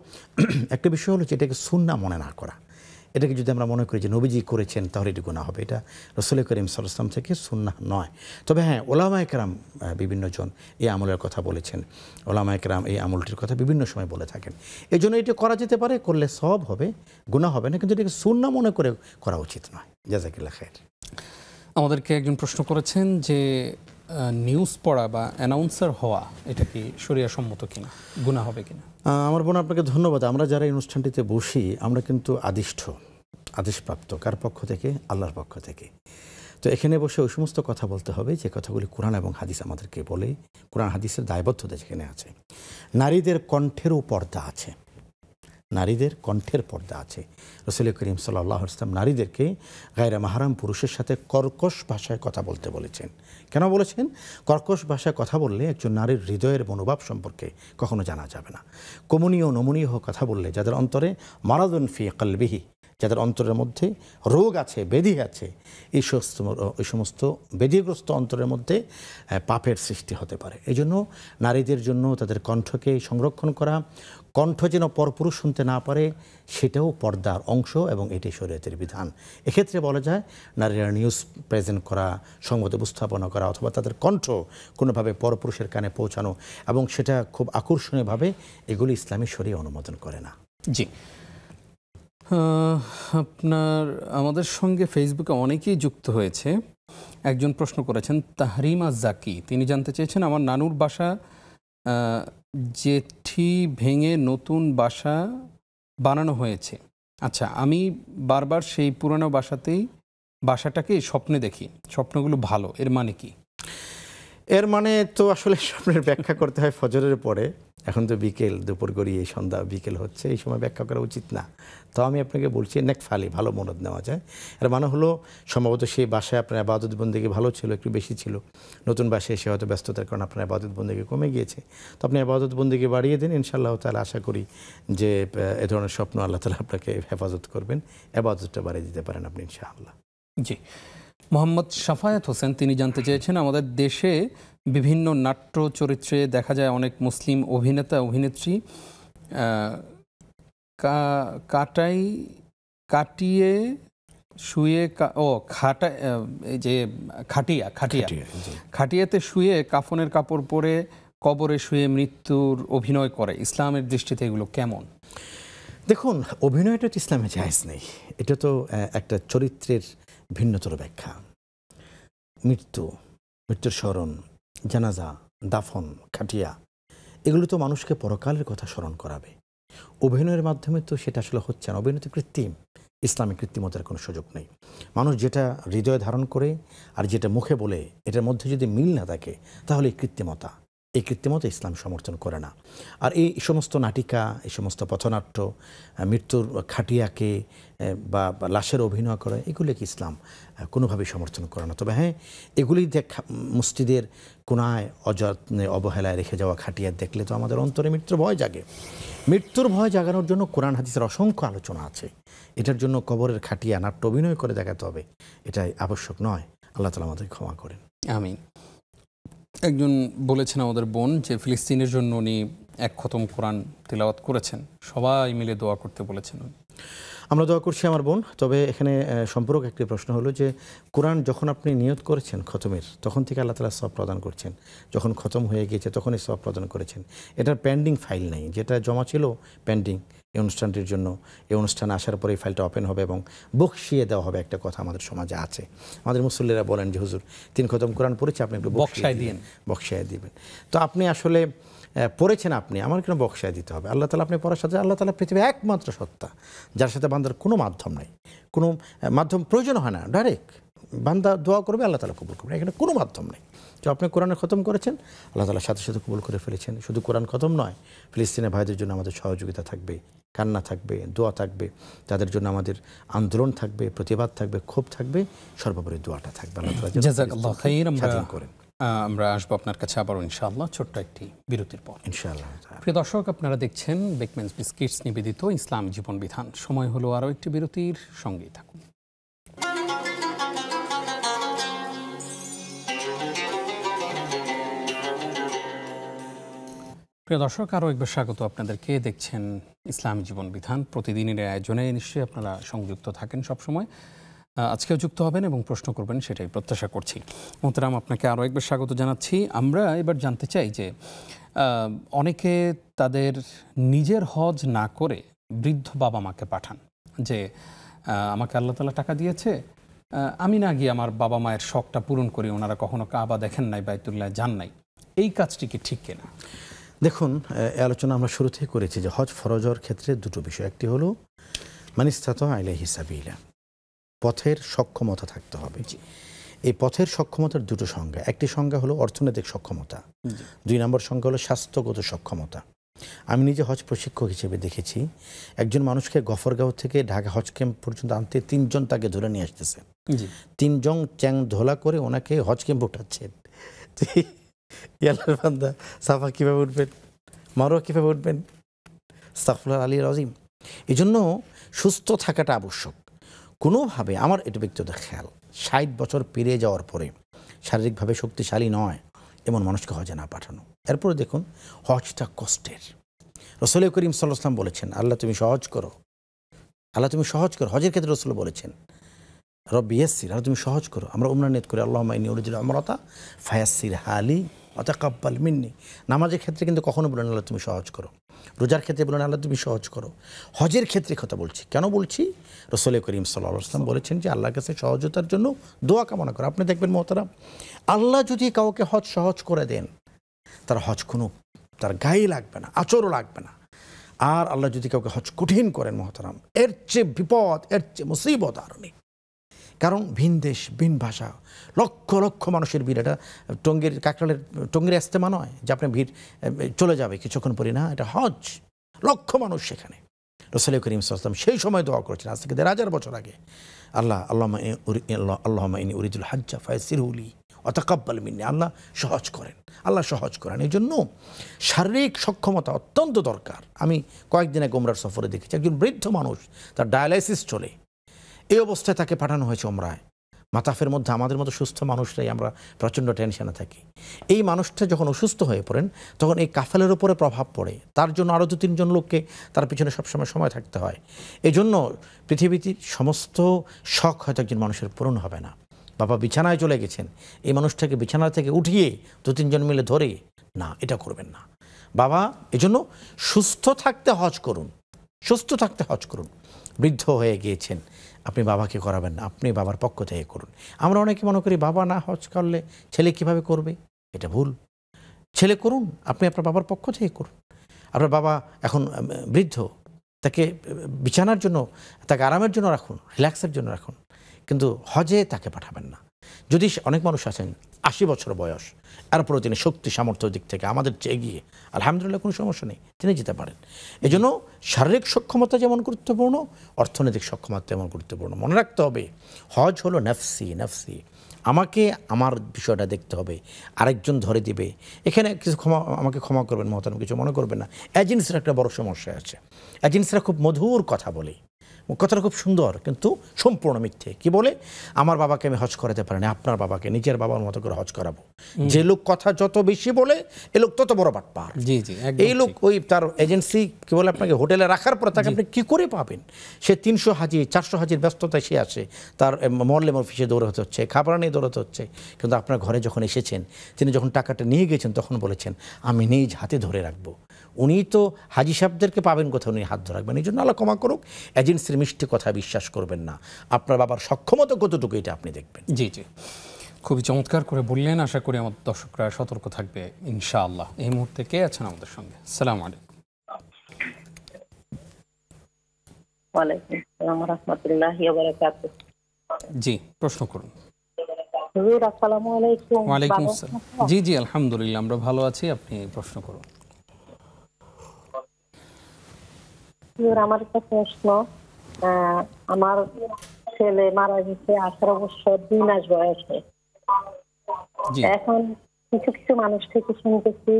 একটা বিষয় হলো যে এটাকে সুন্নাহ মনে না করা। এটাকে যদি আমরা মনে করি যে নবীজি করেছেন তাহলে এটি গুনাহ হবে, এটা রাসূল করিম সাল্লাল্লাহু আলাইহি ওয়াসাল্লাম থেকে সুন্নাহ নয়। তবে হ্যাঁ, ওলামায়ে কেরাম বিভিন্ন জন এই আমলের কথা বলেছেন, ওলামায়ে কেরাম এই আমলটির কথা বিভিন্ন সময় বলে থাকেন। এই জন্য এটি করা যেতে পারে, করলে সওয়াব হবে, গুনাহ হবে না, কিন্তু এটাকে সুন্নাহ মনে করে করা উচিত নয়। জাযাকাল্লাহ খাইর। আমাদেরকে একজন প্রশ্ন করেছেন যে নিউজ পড়া বা অ্যানাউন্সার হওয়া এটা কি শরিয়া সম্মত কিনা, গুনাহ হবে কিনা? আমার বোন আপনাকে ধন্যবাদ। আমরা যারা এই অনুষ্ঠানটিতে বসি আমরা কিন্তু আদেশপ্রাপ্ত, কার পক্ষ থেকে? আল্লাহর পক্ষ থেকে। তো এখানে বসে ওই সমস্ত কথা বলতে হবে যে কথাগুলি কোরআন এবং হাদিস আমাদেরকে বলে, কোরআন হাদিসের দায়বদ্ধতা যেখানে আছে। নারীদের কণ্ঠেরও পর্দা আছে, নারীদের কণ্ঠের পর্দা আছে। রাসূল করিম সাল্লাল্লাহু আলাইহি ওয়াসাল্লাম নারীদেরকে গায়রা মাহরাম পুরুষের সাথে কর্কশ ভাষায় কথা বলতে বলেছেন। কেন বলেছেন? কর্কশ ভাষায় কথা বললে একজন নারীর হৃদয়ের মনোভাব সম্পর্কে কখনো জানা যাবে না। কমনীয় নমনীয় কথা বললে, যাদের অন্তরে মারাদুন ফি কলবিহি, যাদের অন্তরের মধ্যে রোগ আছে, ব্যাধি আছে, এই সমস্ত ব্যাধিগ্রস্ত অন্তরের মধ্যে পাপের সৃষ্টি হতে পারে। এই জন্য নারীদের জন্য তাদের কণ্ঠকে সংরক্ষণ করা, কণ্ঠ যেন পরপুরুষ শুনতে না পারে, সেটাও পর্দার অংশ এবং এটি শরীয়তের বিধান। এক্ষেত্রে বলা যায় নারীরা নিউজ প্রেজেন্ট করা, সংবাদ উপস্থাপনা করা অথবা তাদের কণ্ঠ কোনোভাবে পরপুরুষের কানে পৌঁছানো এবং সেটা খুব আকর্ষণীয়ভাবে, এগুলি ইসলামী শরীয়ত অনুমোদন করে না। জি, আমাদের সঙ্গে ফেসবুকে অনেকেই যুক্ত হয়েছে। একজন প্রশ্ন করেছেন তাহরিমা জাকি, তিনি জানতে চেয়েছেন আমার নানুর বাসা জেঠি ভেঙে নতুন বাসা বানানো হয়েছে। আচ্ছা, আমি বারবার সেই পুরনো বাসাটাকেই স্বপ্নে দেখি, স্বপ্নগুলো ভালো, এর মানে কি? এর মানে তো আসলে স্বপ্নের ব্যাখ্যা করতে হয় ফজরের পরে। এখন তো বিকেল, দুপুর গড়িয়ে সন্ধ্যা বিকেল হচ্ছে, এই সময় ব্যাখ্যা করা উচিত না। তো আমি আপনাকে বলছি নেকফালি, ভালো মনদ নেওয়া যায়। এর মানে হলো সম্ভবত সেই বাসায় আপনার ইবাদত বন্দেগী ভালো ছিল, একটু বেশি ছিল, নতুন বাসায় এসে হয়তো ব্যস্ততার কারণে আপনার ইবাদত বন্দেগী কমে গিয়েছে। তো আপনি ইবাদত বন্দেগী বাড়িয়ে দিন, ইনশাআল্লাহ তাআলা আশা করি যে এ ধরনের স্বপ্ন আল্লাহ তাআলা আপনাকে হেফাজত করবেন, ইবাদতটা বাড়িয়ে দিতে পারেন আপনি ইনশাআল্লাহ। জি, মোহাম্মদ শাফায়াত হোসেন তিনি জানতে চেয়েছেন, আমাদের দেশে বিভিন্ন নাট্য চরিত্রে দেখা যায় অনেক মুসলিম অভিনেতা অভিনেত্রী কাটিয়ে শুয়ে এই যে খাটিয়াতে শুয়ে কাফনের কাপড় পরে কবরে শুয়ে মৃত্যুর অভিনয় করে, ইসলামের দৃষ্টিতে এগুলো কেমন? দেখুন, অভিনয়টা তো ইসলামে জায়েজ নেই, এটা তো একটা চরিত্রের ভিন্নতর ব্যাখ্যা। মৃত্যুর স্মরণ, জানাজা, দাফন, খাটিয়া, এগুলো তো মানুষকে পরকালের কথা স্মরণ করাবে। অভিনয়ের মাধ্যমে তো সেটা আসলে হচ্ছে না, অভিনয় তো কৃত্রিম। ইসলামে কৃত্রিমতার কোনো সুযোগ নেই। মানুষ যেটা হৃদয়ে ধারণ করে আর যেটা মুখে বলে, এটার মধ্যে যদি মিল না থাকে তাহলে এই কৃত্রিমতা ইসলাম সমর্থন করে না। আর এই সমস্ত নাটিকা, এই সমস্ত পথনাট্য, মৃত্যুর খাটিয়াকে বা লাশের অভিনয় করে, এগুলিকে ইসলাম কোনোভাবেই সমর্থন করে না। তবে হ্যাঁ, এগুলি মসজিদের কোনায় অযত্নে অবহেলায় রেখে যাওয়া খাটিয়া দেখলে তো আমাদের অন্তরে মৃত্যুর ভয় জাগে। মৃত্যুর ভয় জাগানোর জন্য কোরআন হাদিসের অসংখ্য আলোচনা আছে। এটার জন্য কবরের খাটিয়া নাট্য অভিনয় করে দেখাতে হবে, এটাই আবশ্যক নয়। আল্লাহ তাআলা আমাদের ক্ষমা করেন। আমিন। একজন বলেছেন আমাদের বোন যে ফিলিস্তিনের জন্য উনি এক খতম কোরআন তিলাওয়াত করেছেন, সবাই মিলে দোয়া করতে বলেছেন। আমরা দোয়া করছি আমার বোন। তবে এখানে সম্পূরক একটি প্রশ্ন হলো যে কোরআন যখন আপনি নিয়ত করেছেন খতমের, তখন থেকে আল্লাহ তাআলা সওয়াব প্রদান করছেন, যখন খতম হয়ে গিয়েছে তখনই সওয়াব প্রদান করেছেন। এটার পেন্ডিং ফাইল নেই, যেটা জমা ছিল পেন্ডিং এই অনুষ্ঠানটির জন্য। এই অনুষ্ঠানে আসার পরে এই ফাইলটা ওপেন হবে এবং বকশিয়ে দেওয়া হবে, একটা কথা আমাদের সমাজে আছে। আমাদের মুসল্লিরা বলেন যে হুজুর 3 খতম কোরআন পড়েছে, আপনি একটু বকশায় দিবেন। তো আপনি আসলে পড়েছেন, আপনি আমার কেন বকশায় দিতে হবে? আল্লাহ তাআলা আপনি পড়ার সাথে, আল্লাহ তাআলা পৃথিবীর একমাত্র সত্তা যার সাথে বান্দার কোনো মাধ্যম নাই, কোনো মাধ্যম প্রয়োজন হয় না। ডাইরেক্ট বান্দা দোয়া করবে, আল্লাহ তাআলা কবুল করবে, এখানে কোনো মাধ্যম নেই। তো আপনি কোরআনে খতম করেছেন, আল্লাহ তাআলা সাথে সাথে কবুল করে ফেলেছেন। শুধু কোরআন খতম নয়, ফিলিস্তিনের ভাইদের জন্য আমাদের সহযোগিতা থাকবে, কান্না থাকবে, দোয়া থাকবে, তাদের জন্য আমাদের আন্দোলন থাকবে, প্রতিবাদ থাকবে, ক্ষোভ থাকবে, সর্বোপরি দোয়াটা থাকবে। আল্লাহ তাআলা জাযাকাল্লাহু খাইরান করেন। আমরা আসবো আপনার কাছে আবারও ইনশাআল্লাহ ছোট্ট একটি বিরতির পর ইনশাআল্লাহ। প্রিয় দর্শক, আপনারা দেখছেন বেকম্যানস বিস্কিটস নিবেদিত ইসলাম জীবন বিধান। সময় হলো আরও একটি বিরতির, সঙ্গেই থাকুন। প্রিয় দর্শক, আরও একবার স্বাগত আপনাদেরকে। দেখছেন ইসলামী জীবন বিধান। প্রতিদিনের আয়োজনে নিশ্চয়ই আপনারা সংযুক্ত থাকেন সবসময়, আজকেও যুক্ত হবেন এবং প্রশ্ন করবেন, সেটাই প্রত্যাশা করছি। মোহতারাম, আপনাকে আরও একবার স্বাগত জানাচ্ছি। আমরা এবার জানতে চাই যে অনেকে তাদের নিজের হজ না করে বৃদ্ধ বাবা মাকে পাঠান, যে আমাকে আল্লাহ তাআলা টাকা দিয়েছে, আমি না গিয়ে আমার বাবা মায়ের শখটা পূরণ করি, ওনারা কখনো কাবা দেখেন নাই, বাইতুল্লাহ যান নাই, এই কাজটি কি ঠিক কিনা? দেখুন, এই আলোচনা আমরা শুরুতেই করেছি যে হজ ফরজ হওয়ার ক্ষেত্রে দুটো বিষয়। একটি হলো মানিস্তাতা ইলাইহি সাবিলা, পথের সক্ষমতা থাকতে হবে। এই পথের সক্ষমতার দুটো সংজ্ঞা। একটি সংজ্ঞা হলো অর্থনৈতিক সক্ষমতা, 2 নম্বর সংজ্ঞা হলো স্বাস্থ্যগত সক্ষমতা। আমি নিজে হজ প্রশিক্ষক হিসেবে দেখেছি, একজন মানুষকে গফরগাঁও থেকে ঢাকা হজ ক্যাম্প পর্যন্ত আনতে 3 জন তাকে ধরে নিয়ে আসতেছে। 3 জন চ্যাং ধোলা করে ওনাকে হজ ক্যাম্প উঠাচ্ছেন। ইয়াল্লাহর বান্দা, সাফা কীভাবে উঠবেন, মারোয়া কীভাবে উঠবেন? আস্তাগফিরুল্লাহ আলী আযীম। এই জন্য সুস্থ থাকাটা আবশ্যক। কোনোভাবে আমার এটা ব্যক্তিগত খেয়াল, 60 বছর পেরিয়ে যাওয়ার পরে শারীরিকভাবে শক্তিশালী নয় এমন মানুষকে হজে না পাঠানো। এরপরে দেখুন, হজটা কষ্টের। রাসূল করিম সাল্লাল্লাহু আলাইহি ওয়াসাল্লাম বলেছেন, আল্লাহ তুমি সহজ করো, আল্লাহ তুমি সহজ করো। হজের ক্ষেত্রে রাসূল বলেছেন, রব্বি ইয়াসসির, আল্লাহ তুমি সহজ করো। আমরা উমরা নিয়ত করি, আল্লাহুম্মা ইন্নী উরিদুল উমরাতা ফায়াসসির হালি ওয়া তাকাব্বাল মিন্নি। নামাজের ক্ষেত্রে কিন্তু কখনো বলেন আল্লাহ তুমি সহজ করো, রোজার ক্ষেত্রে বলেন আল্লাহ তুমি সহজ করো। হজের ক্ষেত্রে কথা বলছি, কেন বলছি? রাসূল করিম সাল্লাল্লাহু আলাইহি ওয়াসাল্লাম বলেছেন যে আল্লাহর কাছে সহজতার জন্য দোয়া কামনা করো। আপনি দেখবেন মোহতারাম, আল্লাহ যদি কাউকে হজ সহজ করে দেন, তার হজ কোনো তার গায়ে লাগবে না, আচরও লাগবে না। আর আল্লাহ যদি কাউকে হজ কঠিন করেন মোহতারাম, এর চেয়ে বিপদ, এর চেয়ে মুসিবত আর নেই। কারণ ভিন দেশ, ভিন ভাষা, লক্ষ লক্ষ মানুষের ভিড়। এটা টঙ্গীর ইস্তেমা নয় যে আপনি ভিড় চলে যাবে কিছুক্ষণ পরে, না, এটা হজ, লক্ষ মানুষ সেখানে। রাসূল করিম সাল্লাল্লাহু আলাইহি ওয়াসাল্লাম সেই সময় দোয়া করেছেন, আজ থেকে ১,৫০০ বছর আগে, আল্লাহুম্মা ইন্নী উরিদুল হাজ্জা ফায়াসসিরহু লি ওয়া তাকাব্বাল মিন্নি, আল্লাহ সহজ করেন, আল্লাহ সহজ করেন। এই জন্য শারীরিক সক্ষমতা অত্যন্ত দরকার। আমি কয়েকদিন আগে উমরার সফরে দেখেছি একজন বৃদ্ধ মানুষ, তার ডায়ালাইসিস চলে, এই অবস্থায় তাকে পাঠানো হয়েছে উমরায়। মাতাফের মধ্যে আমাদের মতো সুস্থ মানুষরাই আমরা প্রচণ্ড টেনশনে থাকি। এই মানুষটা যখন অসুস্থ হয়ে পড়েন তখন এই কাফেলের উপরে প্রভাব পড়ে, তার জন্য আরও ২-৩ জন লোককে তার পিছনে সবসময় সময় থাকতে হয়। এই জন্য পৃথিবীর সমস্ত শখ হয়তো একজন মানুষের পূরণ হবে না। বাবা বিছানায় চলে গেছেন, এই মানুষটাকে বিছানা থেকে উঠিয়ে ২-৩ জন মিলে ধরে, না, এটা করবেন না বাবা। এজন্য সুস্থ থাকতে হজ করুন, সুস্থ থাকতে হজ করুন। বৃদ্ধ হয়ে গিয়েছেন, আপনি বাবাকে করাবেন না, আপনি বাবার পক্ষ থেকে করুন। আমরা অনেকে মনে করি বাবা না হজ করলে ছেলে কিভাবে করবে, এটা ভুল। ছেলে করুন, আপনি আপনার বাবার পক্ষ থেকে করুন। আপনার বাবা এখন বৃদ্ধ, তাকে বিছানার জন্য, তাকে আরামের জন্য রাখুন, রিল্যাক্সের জন্য রাখুন, কিন্তু হজে তাকে পাঠাবেন না। যদি অনেক মানুষ আছেন ৮০ বছর বয়স, এরপরও তিনি শক্তি সামর্থ্যের দিক থেকে আমাদের চেয়ে এগিয়ে, আলহামদুলিল্লাহ, কোনো সমস্যা নেই, তিনি যেতে পারেন। এই জন্য শারীরিক সক্ষমতা যেমন গুরুত্বপূর্ণ, অর্থনৈতিক সক্ষমতা তেমন গুরুত্বপূর্ণ। মনে রাখতে হবে হজ হলো নফসি, আমাকে আমার বিষয়টা দেখতে হবে, আরেকজন ধরে দিবে। এখানে কিছু আমাকে ক্ষমা করবেন মহতারাম, কিছু মনে করবেন না, এজেন্সির একটা বড় সমস্যা আছে। এজেন্সিরা খুব মধুর কথা বলে, কথাটা খুব সুন্দর, কিন্তু সম্পূর্ণ মিথ্যে। কি বলে, আমার বাবাকে আমি হজ করাতে পারি না, আপনার বাবাকে নিজের বাবার মতো করে হজ করাবো। যে লোক কথা যত বেশি বলে, এ লোক তত বড় বাটপার। এই লোক ওই তার এজেন্সি কি বলে, আপনাকে হোটেলে রাখার পরে তাকে আপনি কী করে পাবেন? সে ৩০০ হাজি ৪০০ হাজির ব্যস্ততায় সে আসে, তার মল্লে অফিসে দৌড়াতে হচ্ছে, খাবার নিয়ে দৌড়াতে হচ্ছে, কিন্তু আপনার ঘরে যখন এসেছেন, তিনি যখন টাকাটা নিয়ে গেছেন তখন বলেছেন আমি নিজ হাতে ধরে রাখবো। উনি তো হাজি সাহেবদেরকে পাবেন কোথাও, উনি হাত ধরে রাখবেন। এই জন্য আল্লাহ ক্ষমা করুক, এজেন্সির মিষ্টি কথা বিশ্বাস করবেন না, আপনার বাবার সক্ষমতা কতটুকু এটা আপনি দেখবেন। জি, খুবই চমৎকার করে বললেন। আশা করি আমার দর্শকরা সতর্ক থাকবে ইনশাআল্লাহ। এই মুহূর্তে কে আছেন আমাদের সঙ্গে? আসসালামু আলাইকুম। ওয়ালাইকুম আসসালাম ওয়া রাহমাতুল্লাহি ওয়া বারাকাতুহু। জি, প্রশ্ন করুন। হুজুর আসসালামু আলাইকুম। ওয়ালাইকুম আসসালাম। জি, আলহামদুলিল্লাহ, আমরা ভালো আছি, আপনি প্রশ্ন করুন। হুজুর, আমার একটা প্রশ্ন, আমার ছেলে মারা গেছে 18 বছর 2 মাস বয়সে। এখন কিছু কিছু মানুষ থেকে শুনতেছি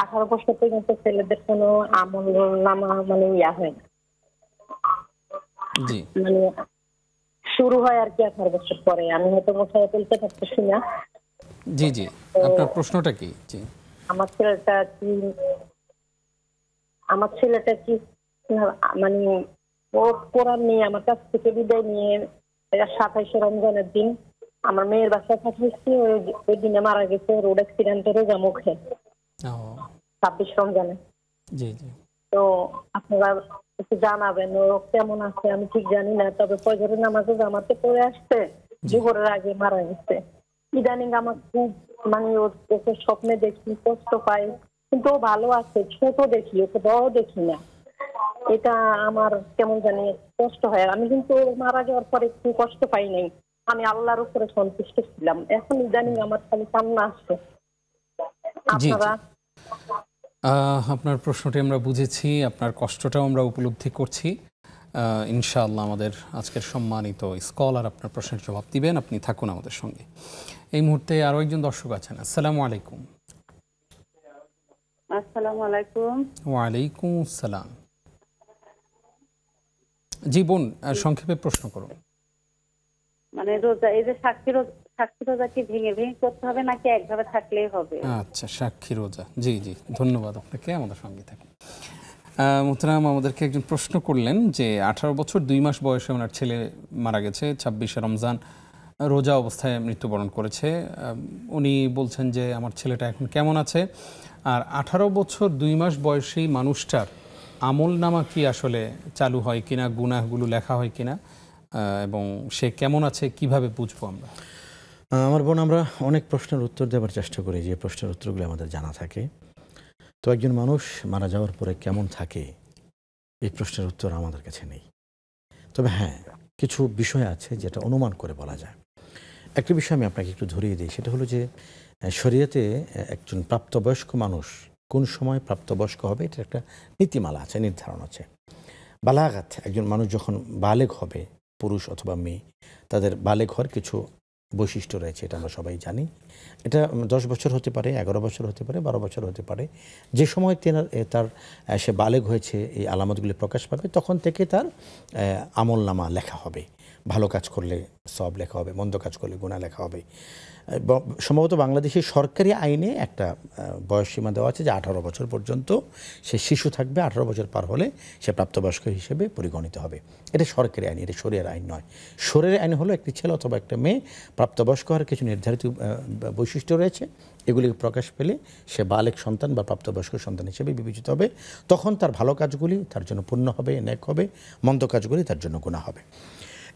18 বছর পর্যন্ত ছেলেদের কোনো আমল নামা মানে ইয়া হয় না, মানে শুরু হয় আর কি 18 বছর পরে। আমি হয়তো মোছায় তুলতে পারতেছি না। জি, আপনার প্রশ্নটা কি? জি, আমার ছেলেটা কি মানে ও কোরআন নিয়ে আমার কাছ থেকে বিদায় নিয়ে 27 রমজানের দিন আমার মেয়ের বাসায় পাঠিয়েছি। ওই দিনে মারা গেছে রোড অ্যাক্সিডেন্টে রোজা মুখে 26 রমজানে। তো আপনারা একটু জানাবেন ও কেমন আছে। আমি ঠিক জানি না, তবে ফজরের নামাজে জামাতে পড়ে আসছে, জোহরের আগে মারা গেছে। ইদানিং আমার খুব মানে ওকে স্বপ্নে দেখি, কষ্ট পাই, কিন্তু ও ভালো আছে, ছোট দেখি, ওকে বড় দেখি না। এটা আমার কেমন জানি কষ্ট হয়। আমি কিন্তু মারা যাওয়ার পরে একটু কষ্ট পাই নাই, আমি আল্লাহর উপরে সন্তুষ্ট ছিলাম। এখন ইদানিং আমার খালি কান্না আসছে। আপনারা আপনার প্রশ্নটি আমরা বুঝেছি, আপনার কষ্টটাও আমরা উপলব্ধি করছি। ইনশাআল্লাহ আমাদের আজকের সম্মানিত স্কলার আপনার প্রশ্নের জবাব দিবেন। আপনি থাকুন আমাদের সঙ্গে। এই মুহূর্তে আরো একজন দর্শক আছেন। আসসালামু আলাইকুম। আসসালামু আলাইকুম। ওয়ালাইকুম আসসালাম। জি বোন, সংক্ষেপে প্রশ্ন করুন। মানে রোজা, এই যে সাক্ষী রোজা কি ভেঙে করতে হবে নাকি একভাবে থাকলেই হবে? আচ্ছা, সাক্ষী রোজা। জি, ধন্যবাদ আপনাকে, আমাদের সঙ্গে থাকুন। মোহতারাম আমাদেরকে একজন প্রশ্ন করলেন যে 18 বছর 2 মাস বয়সে ওনার ছেলে মারা গেছে, 26 রমজান রোজা অবস্থায় মৃত্যুবরণ করেছে। উনি বলছেন যে আমার ছেলেটা এখন কেমন আছে, আর 18 বছর 2 মাস বয়সী মানুষটার আমল নামা কি আসলে চালু হয় কিনা, গুনাহগুলো লেখা হয় কিনা, এবং সে কেমন আছে কিভাবে বুঝবো আমরা? আমার বোন, আমরা অনেক প্রশ্নের উত্তর দেওয়ার চেষ্টা করি, যে প্রশ্নের উত্তরগুলো আমাদের জানা থাকে। তো একজন মানুষ মারা যাওয়ার পরে কেমন থাকে, এই প্রশ্নের উত্তর আমাদের কাছে নেই। তবে হ্যাঁ, কিছু বিষয় আছে যেটা অনুমান করে বলা যায়। একটা বিষয় আমি আপনাকে একটু ধরিয়ে দিই, সেটা হলো যে শরীয়তে একজন প্রাপ্তবয়স্ক মানুষ কোন সময় প্রাপ্তবয়স্ক হবে এটা একটা নীতিমালা আছে, নির্ধারণ আছে। বালাগাত, একজন মানুষ যখন বালেগ হবে, পুরুষ অথবা মেয়ে, তাদের বালেগ হওয়ার কিছু বৈশিষ্ট্য রয়েছে, এটা আমরা সবাই জানি। এটা 10 বছর হতে পারে, 11 বছর হতে পারে, 12 বছর হতে পারে। যে সময় তার সে বালেগ হয়েছে, এই আলামতগুলি প্রকাশ পাবে, তখন থেকে তার আমলনামা লেখা হবে। ভালো কাজ করলে সব লেখা হবে, মন্দ কাজ করলে গুনাহ লেখা হবে। সম্ভবত বাংলাদেশের সরকারি আইনে একটা বয়সসীমা দেওয়া আছে যে 18 বছর পর্যন্ত সে শিশু থাকবে, 18 বছর পার হলে সে প্রাপ্তবয়স্ক হিসেবে পরিগণিত হবে। এটা সরকারি আইন, এটা শরিয়ার আইন নয়। শরিয়ার আইন হলো একটি ছেলে অথবা একটা মেয়ে প্রাপ্তবয়স্ক হওয়ার কিছু নির্ধারিত বৈশিষ্ট্য রয়েছে, এগুলি প্রকাশ পেলে সে বালেক সন্তান বা প্রাপ্তবয়স্ক সন্তান হিসেবে বিবেচিত হবে। তখন তার ভালো কাজগুলি তার জন্য পুণ্য হবে, নেক হবে, মন্দ কাজগুলি তার জন্য গুনাহ হবে।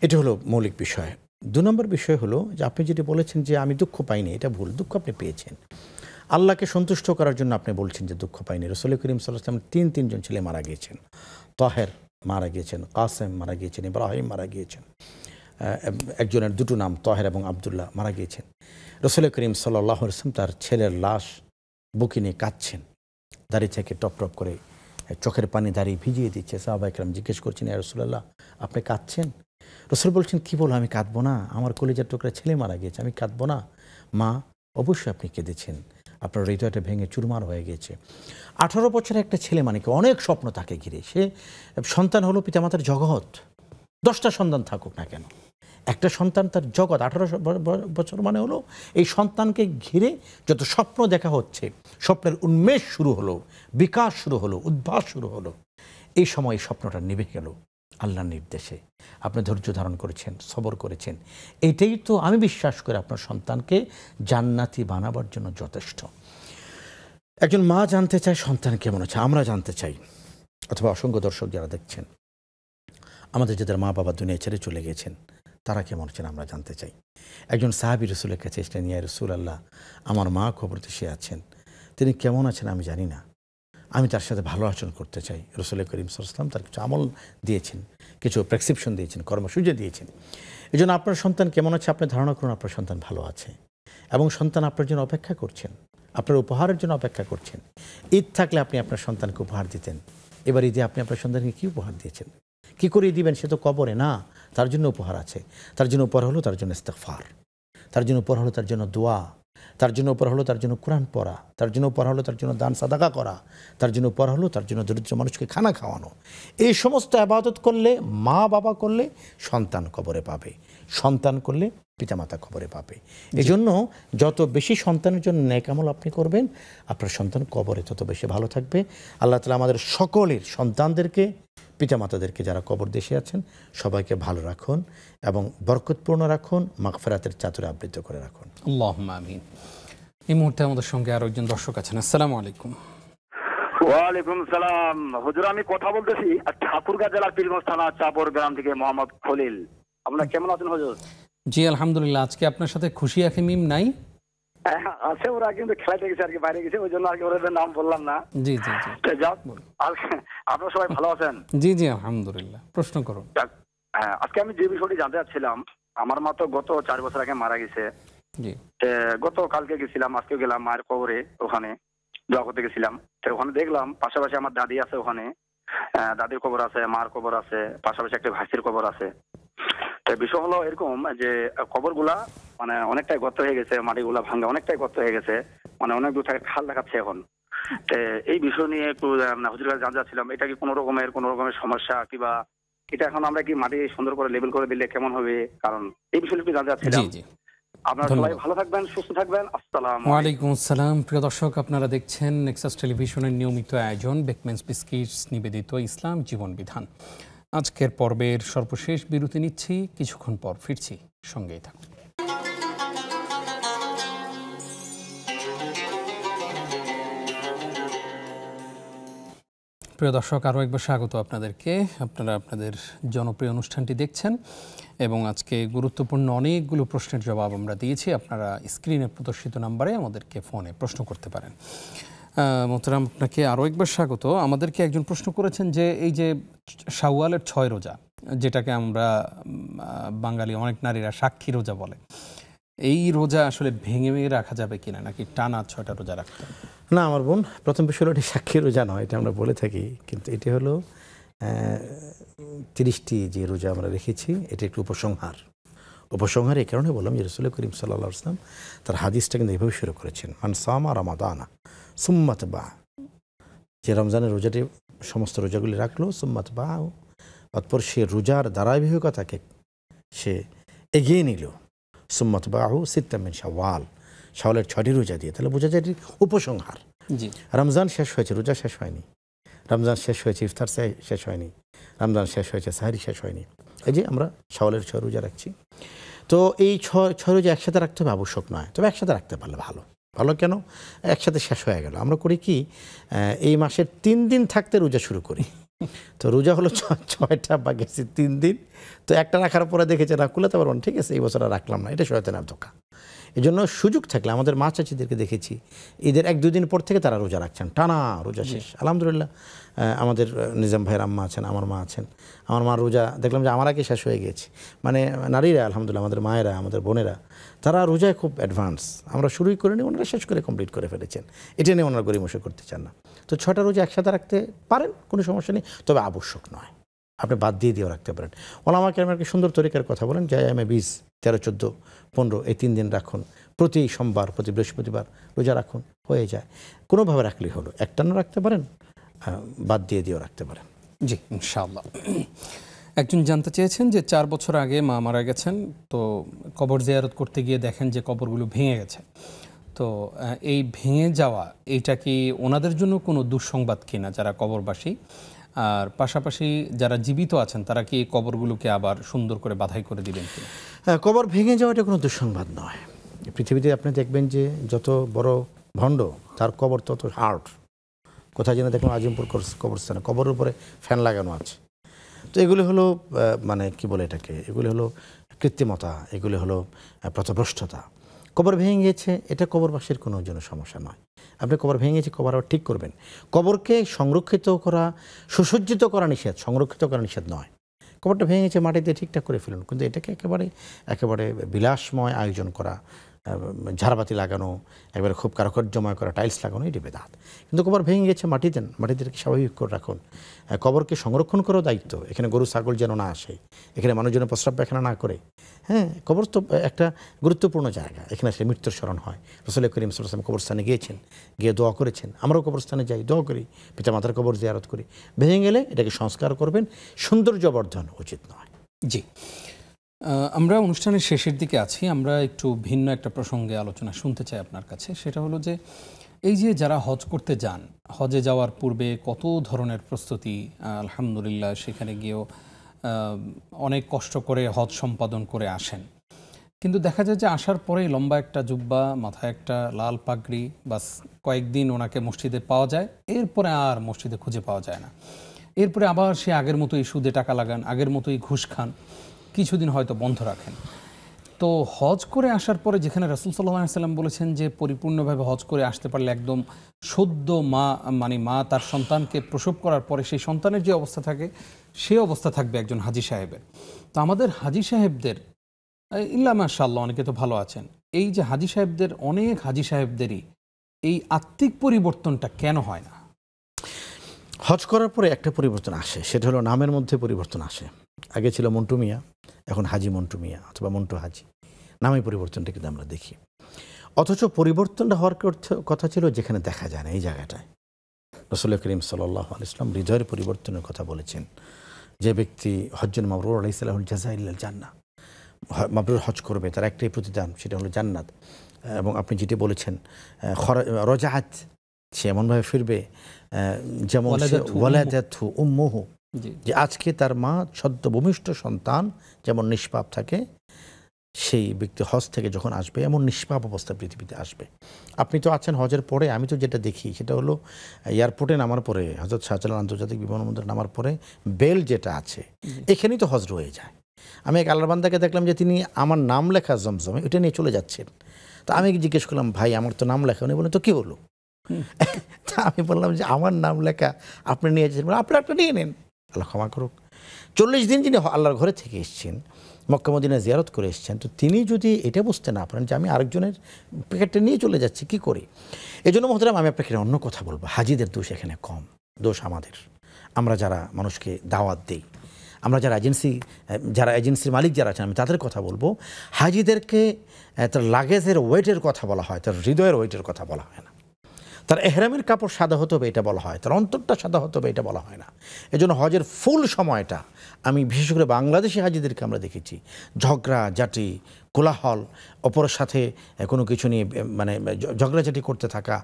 এটা হলো মৌলিক বিষয়। 2 নম্বর বিষয় হলো যে আপনি যেটি বলেছেন যে আমি দুঃখ পাইনি, এটা ভুল। দুঃখ আপনি পেয়েছেন। আল্লাহকে সন্তুষ্ট করার জন্য আপনি বলছেন যে দুঃখ পাইনি। রাসূল করিম সাল্লাল্লাহু আলাইহি ওয়াসাল্লাম 3জন ছেলে মারা গিয়েছেন। তাহের মারা গিয়েছেন, কাসেম মারা গিয়েছেন, ইব্রাহিম মারা গিয়েছেন। একজনের 2টো নাম তাহের এবং আব্দুল্লাহ মারা গিয়েছেন। রাসূল করিম সাল্লাল্লাহু আলাইহি ওয়াসাল্লাম তার ছেলের লাশ বুকে নিয়ে কাঁদছেন, দাড়ি থেকে টপ টপ করে চোখের পানি দাড়ি ভিজিয়ে দিচ্ছে। সাহাবায়ে কেরাম জিজ্ঞেস করছেন, ইয়া রাসূলুল্লাহ, আপনি কাঁদছেন? রাসূল বলছেন, কি বলো, আমি কাঁদবো না? আমার কলিজার টুকরা ছেলে মারা গিয়েছে, আমি কাঁদবো না? মা, অবশ্যই আপনি কেঁদেছেন, আপনার হৃদয়টা ভেঙে চুরমার হয়ে গেছে। 18 বছরের একটা ছেলে মানে কি, অনেক স্বপ্ন তাকে ঘিরে। সে সন্তান হলো পিতামাতার জগৎ। 10টা সন্তান থাকুক না কেন, একটা সন্তান তার জগৎ। 18 বছর মানে হলো এই সন্তানকে ঘিরে যত স্বপ্ন দেখা হচ্ছে, স্বপ্নের উন্মেষ শুরু হলো, বিকাশ শুরু হলো, উদ্ভাস শুরু হলো। এই সময় এই স্বপ্নটা নিভে গেল আল্লাহর নির্দেশে। আপনি ধৈর্য ধারণ করেছেন, সবর করেছেন। এইটাই তো আমি বিশ্বাস করি আপনার সন্তানকে জান্নাতি বানাবার জন্য যথেষ্ট। একজন মা জানতে চায় সন্তান কেমন আছে, আমরা জানতে চাই, অথবা অসংখ্য দর্শক যারা দেখছেন, আমাদের যাদের মা বাবা দুনিয়া ছেড়ে চলে গেছেন তারা কেমন আছেন আমরা জানতে চাই। একজন সাহাবী রাসূলের কাছে এসে নিয়ে, রাসূলুল্লাহ, আমার মা কবরতে সে আছেন, তিনি কেমন আছেন আমি জানি না, আমি তার সাথে ভালো আচরণ করতে চাই। রাসূল করিম সাল্লাল্লাহু আলাইহি ওয়াসাল্লাম তার কিছু আমল দিয়েছেন, কিছু প্রেসক্রিপশন দিয়েছেন, কর্মসূচি দিয়েছেন। এই জন্য আপনার সন্তান কেমন আছে আপনি ধারণা করুন আপনার সন্তান ভালো আছে, এবং সন্তান আপনার জন্য অপেক্ষা করছেন, আপনার উপহারের জন্য অপেক্ষা করছেন। ঈদ থাকলে আপনি আপনার সন্তানকে উপহার দিতেন, এবার ঈদে আপনি আপনার সন্তানকে কী উপহার দিয়েছেন? কী করে দিবেন? সে তো কবরে না, তার জন্য উপহার আছে। তার জন্য উপহার হলো তার জন্য ইস্তিগফার, তার জন্য উপহার হলো তার জন্য দোয়া, তার জন্য উপহার হলো তার জন্য কোরআন পড়া, তার জন্য উপহার হলো তার জন্য দান সাদাকা করা, তার জন্য উপহার হলো তার জন্য দরিদ্র মানুষকে খানা খাওয়ানো। এই সমস্ত ইবাদত করলে, মা বাবা করলে সন্তান কবরে পাবে, সন্তান করলে পিতামাতা কবরে পাবে। এই জন্য যত বেশি সন্তানের জন্য নেক আমল আপনি করবেন, আপনার সন্তান কবরে তত বেশি ভালো থাকবে। আল্লাহ তাআলা আমাদের সকলের সন্তানদেরকে, পিতামাতাদেরকে যারা কবর দেশে আছেন সবাইকে ভালো রাখুন এবং বরকতপূর্ণ রাখুন, মাগফিরাতের চাদরে আবৃত করে রাখুন। আল্লাহুম্মা আমিন। এই মুহূর্তে আমাদের সঙ্গে আরো একজন দর্শক আছেন। আসসালামু আলাইকুম। ওয়ালাইকুম সালাম। হুজুর, আমি কথা বলতেছি ঠাকুরগাঁ জেলার পীরগঞ্জ থানা চাপর গ্রাম থেকে মোহাম্মদ খলিল। আপনারা কেমন আছেন হুজুর? জি আলহামদুলিল্লাহ। আজকে আপনার সাথে খুশি আখি মিম নাই? আছে, ওরা কিন্তু খেলাতে গেছে আর কি, বাইরে গেছে, ওই জন্য আর কি ওদের নাম বললাম না। জি জি জি। যাক, আপনারা সবাই ভালো আছেন? জি জি আলহামদুলিল্লাহ। প্রশ্ন করুন। হ্যাঁ, আজকে আমি যে বিষয়টি জানতে চাচ্ছিলাম, আমার মা তো গত 4 বছর আগে মারা গেছে। জি। গত কালকে গেছিলাম, আজকে গেলাম মায়ের কবরে, ওখানে দোয়া করতে গেছিলাম। ওখানে দেখলাম পাশাপাশি আমার দাদি আছে, ওখানে দাদির কবর আছে, মার কবর আছে, পাশাপাশি একটা ভাইসির কবর আছে। বিষয় হলো এরকম যে কবরগুলা মানে অনেকটাই গর্ত হয়ে গেছে, মাটিগুলা ভাঙা অনেকটাই গর্ত হয়ে গেছে, মানে অনেক দূর থেকে খাল দেখাচ্ছে এখন। এই বিষয় নিয়ে একটু হুজুরের কাছে জানতে চাচ্ছিলাম, এটা কি কোনো রকমের সমস্যা, কিংবা এটা এখন আমরা কি মাটি সুন্দর করে লেবেল করে দিলে কেমন হবে? কারণ এই বিষয়টা একটু জানতে চাচ্ছিলাম। আপনারা সবাই ভালো থাকবেন, সুস্থ থাকবেন। আসসালামু ওয়ালাইকুম আসসালাম। প্রিয় দর্শক, আপনারা দেখছেন নেক্সাস টেলিভিশনের নিয়মিত আয়োজন বেকম্যানস বিস্কিটস নিবেদিত ইসলাম জীবন বিধান। আজকের পর্বের সর্বশেষ বিরতি নিচ্ছি, কিছুক্ষণ পর ফিরছি, সঙ্গেই থাকুন। প্রিয় দর্শক, আরও একবার স্বাগত আপনাদেরকে। আপনারা আপনাদের জনপ্রিয় অনুষ্ঠানটি দেখছেন এবং আজকে গুরুত্বপূর্ণ অনেকগুলো প্রশ্নের জবাব আমরা দিয়েছি। আপনারা স্ক্রিনে প্রদর্শিত নাম্বারে আমাদেরকে ফোনে প্রশ্ন করতে পারেন। মোহতারাম, আপনাকে আরও একবার স্বাগত। আমাদেরকে একজন প্রশ্ন করেছেন যে এই যে শাওয়ালের 6 রোজা, যেটাকে আমরা বাঙালি অনেক নারীরা সাক্ষী রোজা বলে, এই রোজা আসলে ভেঙে ভেঙে রাখা যাবে কিনা, নাকি টানা 6টা রোজা রাখতে হবে? না আমার বোন, প্রথম বিষয় হলো এটি সাক্ষী রোজা নয়, এটা আমরা বলে থাকি, কিন্তু এটি হলো 30টি যে রোজা আমরা রেখেছি এটি একটু উপসংহার এই কারণে বললাম যে রাসূল করিম সাল্লাল্লাহু আলাইহি ওয়াসাল্লাম তার হাদিসটা কিন্তু এভাবে শুরু করেছেন, মান সামা রমাদানা সুম্মা তাবা, যে রমজানের রোজাটি সমস্ত রোজাগুলি রাখলো, সুম্মা তাবা, অতঃপর সে রোজার ধারাবাহিকতাকে সে এগিয়ে নিল, সুম্মা তাবাহু সিত্তাম মিন শাওয়াল, শাওয়ালের 6টি রোজা দিয়ে, তাহলে বোঝা যায় এটি উপসংহার। জি, রমজান শেষ হয়েছে, রোজা শেষ হয়নি, রমজান শেষ হয়েছে, ইফতার শেষ হয়নি, রমজান শেষ হয়েছে, সাহরি শেষ হয়নি, এই যে আমরা শাওয়ালের 6 রোজা রাখছি। তো এই 6 রোজা একসাথে রাখতে হবে আবশ্যক নয়, তবে একসাথে রাখতে পারলে ভালো। কেন? একসাথে শেষ হয়ে গেল। আমরা করি কি, এই মাসের 3 দিন থাকতে রোজা শুরু করি, তো রোজা হলো 6টা বা গেছে 3 দিন, তো একটা রাখার পরে দেখেছে না কুলাতে পারবো না, ঠিক আছে এই বছর আর রাখলাম না, এটা শয়তানের ধোঁকা। এই জন্য সুযোগ থাকলে আমাদের মা চাচিদেরকে দেখেছি ঈদের 1-2 দিন পর থেকে তারা রোজা রাখছেন, টানা রোজা শেষ। আলহামদুলিল্লাহ আমাদের নিজাম ভাইয়ের আম্মা আছেন, আমার মা আছেন, আমার মা রোজা দেখলাম যে আমার আগে শেষ হয়ে গিয়েছে। মানে নারীরা আলহামদুলিল্লাহ, আমাদের মায়েরা, আমাদের বোনেরা, তারা রোজায় খুব অ্যাডভান্স, আমরা শুরুই করে নিই, ওনারা শেষ করে কমপ্লিট করে ফেলেছেন, এটা নিয়ে ওনারা গরিমসে করতে চান না। তো 6টা রোজা একসাথে রাখতে পারেন, কোনো সমস্যা নেই, তবে আবশ্যক নয়, আপনি বাদ দিয়েও রাখতে পারেন। ওলামা কেরামের সুন্দর তরিকার কথা বলেন, যে আমি 20, 13, 14, 15 এই 3 দিন রাখুন, প্রতি সোমবার, প্রতি বৃহস্পতিবার রোজা রাখুন, হয়ে যায়। কোনোভাবে রাখলেই হলো, একটানা রাখতে পারেন, বাদ দিয়েও রাখতে পারেন। জি, ইনশাআল্লাহ। একজন জানতে চেয়েছেন যে 4 বছর আগে মা মারা গেছেন, তো কবর জিয়ারত করতে গিয়ে দেখেন যে কবরগুলো ভেঙে গেছে, তো এই ভেঙে যাওয়া এইটা কি ওনাদের জন্য কোনো দুঃসংবাদ কিনা যারা কবরবাসী, আর পাশাপাশি যারা জীবিত আছেন তারা কি এই কবরগুলোকে আবার সুন্দর করে বাধাই করে দিবেন কিনা? কবর ভেঙে যাওয়াটা কোনো দুঃসংবাদ নয়। পৃথিবীতে আপনি দেখবেন যে যত বড় ভণ্ড তার কবর তত হার্ড। কোথায় যেন দেখলাম আজিমপুর কবরস্থানে কবরের উপরে ফ্যান লাগানো আছে। তো এগুলি হলো মানে কি বলে এটাকে, এগুলি হলো কৃত্রিমতা, এগুলি হলো পথভ্রষ্টতা। কবর ভেঙে গিয়েছে, এটা কবরবাসীর কোনো জন্য সমস্যা নয়। আপনি কবর ভেঙে গেছে, কবর আবার ঠিক করবেন। কবরকে সংরক্ষিত করা, সুসজ্জিত করা নিষেধ, সংরক্ষিত করা নিষেধ নয়। কবরটা ভেঙে গেছে, মাটিতে ঠিকঠাক করে ফেলুন, কিন্তু এটাকে একেবারে বিলাসময় আয়োজন করা, ঝাড়বাতি লাগানো, একবারে খুব কারুকার্যময় করা, টাইলস লাগানো, এটি বেদাত। কিন্তু কবর ভেঙে গেছে, মাটিতে স্বাভাবিক করে রাখুন। কবরকে সংরক্ষণ করার দায়িত্ব, এখানে গরু ছাগল যেন না আসে, এখানে মানুষ যেন প্রস্রাব পায়খানা না করে। হ্যাঁ, কবর তো একটা গুরুত্বপূর্ণ জায়গা, এখানে আসলে মৃত্যুর স্মরণ হয়। রাসূল করিম সাল্লাল্লাহু আলাইহি ওয়াসাল্লাম কবরস্থানে গিয়েছেন, গিয়ে দোয়া করেছেন, আমরাও কবরস্থানে যাই, দোয়া করি, পিতামাতার কবর জিয়ারত করি। ভেঙে গেলে এটাকে সংস্কার করবেন, সৌন্দর্যবর্ধন উচিত নয়। জি, আমরা অনুষ্ঠানের শেষের দিকে আছি, আমরা একটু ভিন্ন একটা প্রসঙ্গে আলোচনা শুনতে চাই আপনার কাছে। সেটা হলো যে এই যে যারা হজ করতে যান, হজে যাওয়ার পূর্বে কত ধরনের প্রস্তুতি, আলহামদুলিল্লাহ সেখানে গিয়েও অনেক কষ্ট করে হজ সম্পাদন করে আসেন, কিন্তু দেখা যায় যে আসার পরেই লম্বা একটা জুব্বা, মাথায় একটা লাল পাগড়ি, বাস কয়েকদিন ওনাকে মসজিদে পাওয়া যায়, এরপরে আর মসজিদে খুঁজে পাওয়া যায় না। এরপরে আবার সে আগের মতোই সুদে টাকা লাগান, আগের মতোই ঘুষ খান, কিছুদিন হয়তো বন্ধ রাখেন। তো হজ করে আসার পরে যেখানে রাসূল সাল্লাল্লাহু আলাইহি ওয়াসাল্লাম বলেছেন যে পরিপূর্ণভাবে হজ করে আসতে পারলে একদম সদ্য মা তার সন্তানকে প্রসব করার পরে সেই সন্তানের যে অবস্থা থাকে সে অবস্থা থাকবে একজন হাজী সাহেবের। তো আমাদের হাজী সাহেবদের ইল্লা মাশাআল্লাহ অনেকে তো ভালো আছেন, এই যে হাজী সাহেবদের, অনেক হাজী সাহেবদেরই এই আত্মিক পরিবর্তনটা কেন হয় না? হজ করার পরে একটা পরিবর্তন আসে, সেটা হলো নামের মধ্যে পরিবর্তন আসে। আগে ছিল মন্টু মিয়া, এখন হাজি মন্টু মিয়া অথবা মন্টু হাজি, নামে পরিবর্তনটা কিন্তু আমরা দেখি। অথচ পরিবর্তনটা হওয়ার কথা ছিল যেখানে দেখা যায় না, এই জায়গাটায়। রাসূল করিম সাল্লাল্লাহু আলাইহি ওয়াসাল্লাম হৃদয়ের পরিবর্তনের কথা বলেছেন। যে ব্যক্তি হজ্জুল মাবরুর লাইসা লাহুল জাযা ইল্লাল জান্নাহ, মাবরুর হজ করবে তার একটাই প্রতিদান, সেটা হলো জান্নাত। এবং আপনি যেটি বলেছেন রজাআত, সে এমনভাবে ফিরবে যেমন ওয়ালাদাতহু উম্মুহু, যে আজকে তার মা সদ্য ভূমিষ্ঠ সন্তান যেমন নিষ্পাপ থাকে, সেই ব্যক্তি হজ থেকে যখন আসবে এমন নিষ্পাপ অবস্থা পৃথিবীতে আসবে। আপনি তো আছেন হজের পরে, আমি তো যেটা দেখি সেটা হলো এয়ারপোর্টে নামার পরে, হযরত শাহজালাল আন্তর্জাতিক বিমানবন্দরে নামার পরে বেল যেটা আছে এখানেই তো হজ রয়ে যায়। আমি এক আল্লাহর বান্দাকে দেখলাম যে তিনি আমার নাম লেখা জমজমে ওইটা নিয়ে চলে যাচ্ছেন। তো আমি জিজ্ঞেস করলাম, ভাই আমার তো নাম লেখা, উনি বলেন তো কী হলো? তা আমি বললাম যে আমার নাম লেখা আপনি নিয়ে যাচ্ছেন, আপনি একটা নিয়ে নেন, আল্লাহ ক্ষমা করুক। 40 দিন যিনি আল্লাহর ঘরে থেকে এসেছেন, মক্কা মদিনা জিয়ারত করে এসেছেন, তো তিনি যদি এটা বুঝতে না পারেন যে আমি আরেকজনের প্যাকেটটা নিয়ে চলে যাচ্ছি, কি করি? এই জন্য মহতরাম আমি আপনাকে অন্য কথা বলবো, হাজিদের দোষ এখানে কম, দোষ আমাদের। আমরা যারা মানুষকে দাওয়াত দেই, আমরা যারা এজেন্সির মালিক যারা আছেন, আমি তাদের কথা বলবো, হাজিদেরকে তার লাগেজের ওয়েটের কথা বলা হয়, তার হৃদয়ের ওয়েটের কথা বলা হয় না। তার এহরামের কাপড় সাদা হতে হবে এটা বলা হয়, তার অন্তরটা সাদা হতে হবে এটা বলা হয় না। এজন্য হজের ফুল সময়টা আমি বিশেষ করে বাংলাদেশি হাজিদেরকে আমরা দেখেছি ঝগড়া ঝাঁটি, কোলাহল, অপরের সাথে কোনো কিছু নিয়ে মানে ঝগড়াঝাটি করতে থাকা,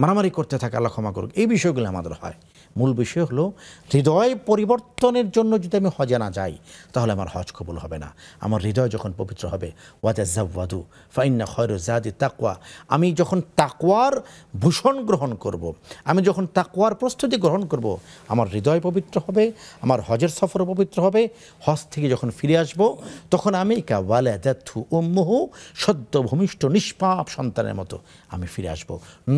মারামারি করতে থাকা, আল্লাহ ক্ষমা করুক, এই বিষয়গুলো আমাদের হয়। মূল বিষয় হলো হৃদয় পরিবর্তনের জন্য যদি আমি হজে না যাই তাহলে আমার হজ কবুল হবে না। আমার হৃদয় যখন পবিত্র হবে, ওয়াতাযাওয়াদু ফাইন্না খায়রুজ যাদি তাকওয়া, আমি যখন তাকওয়ার ভূষণ গ্রহণ করব, আমি যখন তাকওয়ার প্রস্তুতি গ্রহণ করব, আমার হৃদয় পবিত্র হবে, আমার হজের সফর পবিত্র হবে। হজ থেকে যখন ফিরে আসব তখন আমি কাওয়ালাদাতহু উম্মুহু, সদ্য ভূমিষ্ঠ নিষ্পাপ সন্তানের মতো আমি ফিরে আসব।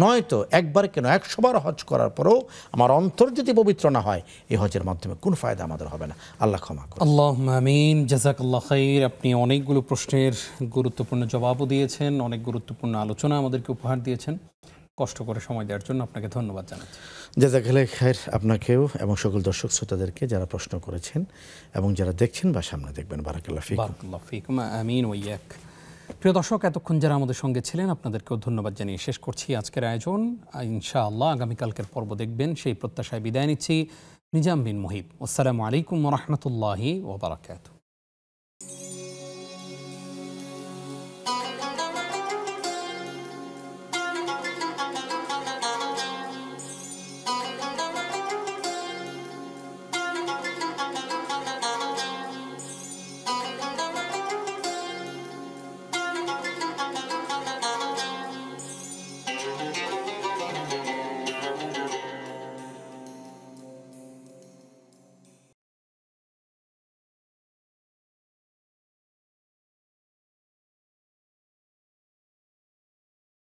নয়তো একবার কেন 100 বার হজ করার পরেও আমার অন্তর যদি পবিত্র না হয়, এই হজের মাধ্যমে কোনো ফায়দা আমাদের হবে না। আল্লাহ ক্ষমা করুন। আল্লাহুম্মা আমিন। জাযাকাল্লাহ খাইর। আপনি অনেকগুলো প্রশ্নের গুরুত্বপূর্ণ জবাবও দিয়েছেন, অনেক গুরুত্বপূর্ণ আলোচনা আমাদেরকে উপহার দিয়েছেন। কষ্ট করে সময় দেওয়ার জন্য আপনাকে ধন্যবাদ জানাচ্ছি। জাযাকাল্লাহ খাইর আপনাকেও এবং সকল দর্শক শ্রোতাদেরকে যারা প্রশ্ন করেছেন এবং যারা দেখছেন বা সামনে দেখবেন। বারাকাল্লাহ ফিকুম। বারাকাল্লাহ ফিকুম। আমিন ওয়া ইয়াক। প্রিয় দর্শক, এতক্ষণ যারা আমাদের সঙ্গে ছিলেন আপনাদেরকেও ধন্যবাদ জানিয়ে শেষ করছি আজকের আয়োজন। ইনশাআল্লাহ আগামীকালকের পর্ব দেখবেন, সেই প্রত্যাশায় বিদায় নিচ্ছি। নিজাম বিন মুহিব। আসসালামু আলাইকুম ওয়া রাহমাতুল্লাহি ওয়া বারাকাতুহু।